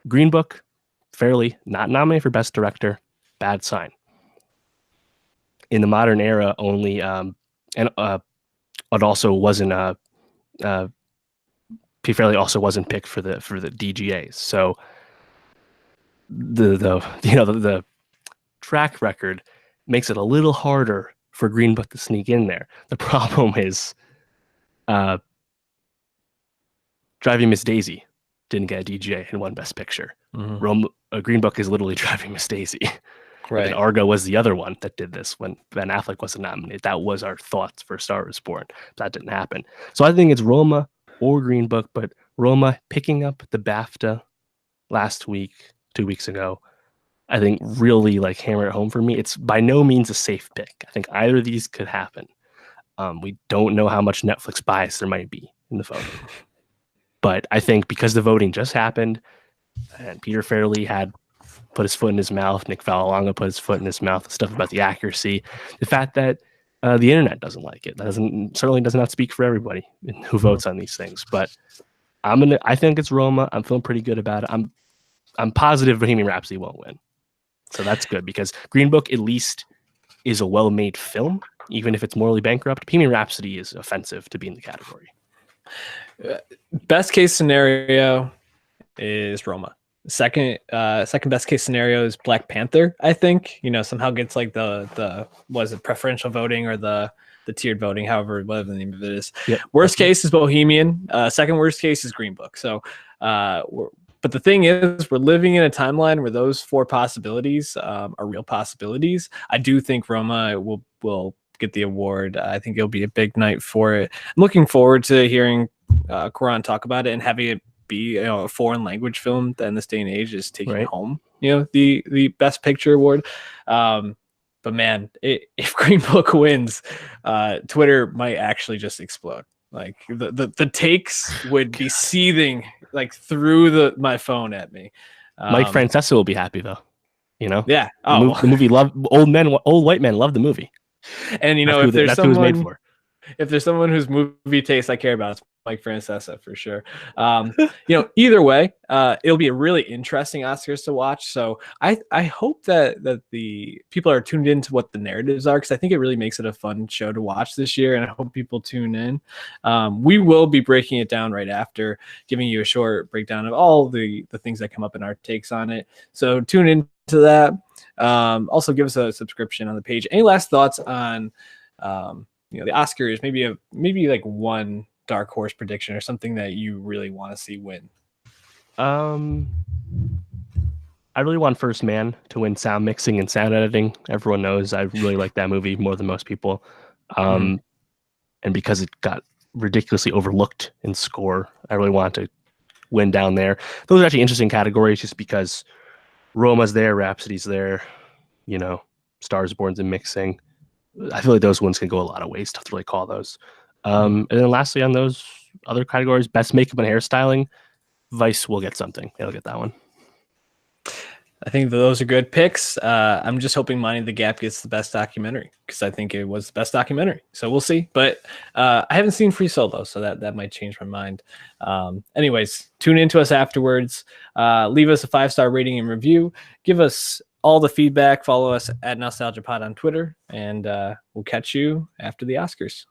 Green Book, fairly not nominated for Best Director. bad sign. In the modern era, only and it also wasn't P. Fairley also wasn't picked for the DGAs. So the track record makes it a little harder for Green Book to sneak in there. The problem is Driving Miss Daisy didn't get a DGA and won Best Picture. Green Book is literally Driving Miss Daisy. Right. And Argo was the other one that did this when Ben Affleck wasn't nominated. That was our thoughts for Star is Born. That didn't happen. So I think it's Roma or Green Book, but Roma picking up the BAFTA last week, 2 weeks ago, I think really like hammer it home for me. It's by no means a safe pick. I think either of these could happen. We don't know how much Netflix bias there might be in the voting. But I think because the voting just happened and Peter Farrelly had put his foot in his mouth, Nick Vallelonga put his foot in his mouth, stuff about the accuracy, the fact that the internet doesn't like it, certainly does not speak for everybody who votes on these things. But I think it's Roma. I'm feeling pretty good about it. I'm positive Bohemian Rhapsody won't win. So that's good because Green Book at least is a well-made film, even if it's morally bankrupt. Bohemian Rhapsody is offensive to be in the category. Best case scenario is Roma. Second best case scenario is Black Panther. I think somehow gets like the was it preferential voting or the tiered voting, whatever the name of it is. Yep. Worst case is Bohemian. Second worst case is Green Book. So but the thing is, we're living in a timeline where those four possibilities are real possibilities. I do think Roma will get the award. I think it'll be a big night for it. I'm looking forward to hearing Quran talk about it and having it be a foreign language film that in this day and age is taking home the Best Picture award. But man, if Green Book wins, Twitter might actually just explode. Like the takes would be seething like through my phone at me. Mike Francesa will be happy though. Yeah. The movie old white men love the movie. And if there's someone whose movie taste I care about, it's Mike Francesa for sure. Either way, it'll be a really interesting Oscars to watch. So I hope that the people are tuned into what the narratives are, because I think it really makes it a fun show to watch this year, and I hope people tune in. We will be breaking it down right after, giving you a short breakdown of all the things that come up in our takes on it. So tune into that. Also give us a subscription on the page. Any last thoughts on the Oscars? Maybe like one dark horse prediction or something that you really want to see win. I really want First Man to win sound mixing and sound editing. Everyone knows I really like that movie more than most people. And because it got ridiculously overlooked in score, I really want to win down there. Those are actually interesting categories just because Roma's there, Rhapsody's there, Stars Born's in mixing. I feel like those ones can go a lot of ways to really call those. And then lastly, on those other categories, best makeup and hairstyling, Vice will get something. They'll get that one. I think those are good picks. I'm just hoping Minding the Gap gets the best documentary, because I think it was the best documentary. So we'll see. But I haven't seen Free Solo, so that might change my mind. Anyways, tune into us afterwards. Leave us a 5-star rating and review. Give us all the feedback. Follow us at Nowstalgia Pod on Twitter, and we'll catch you after the Oscars.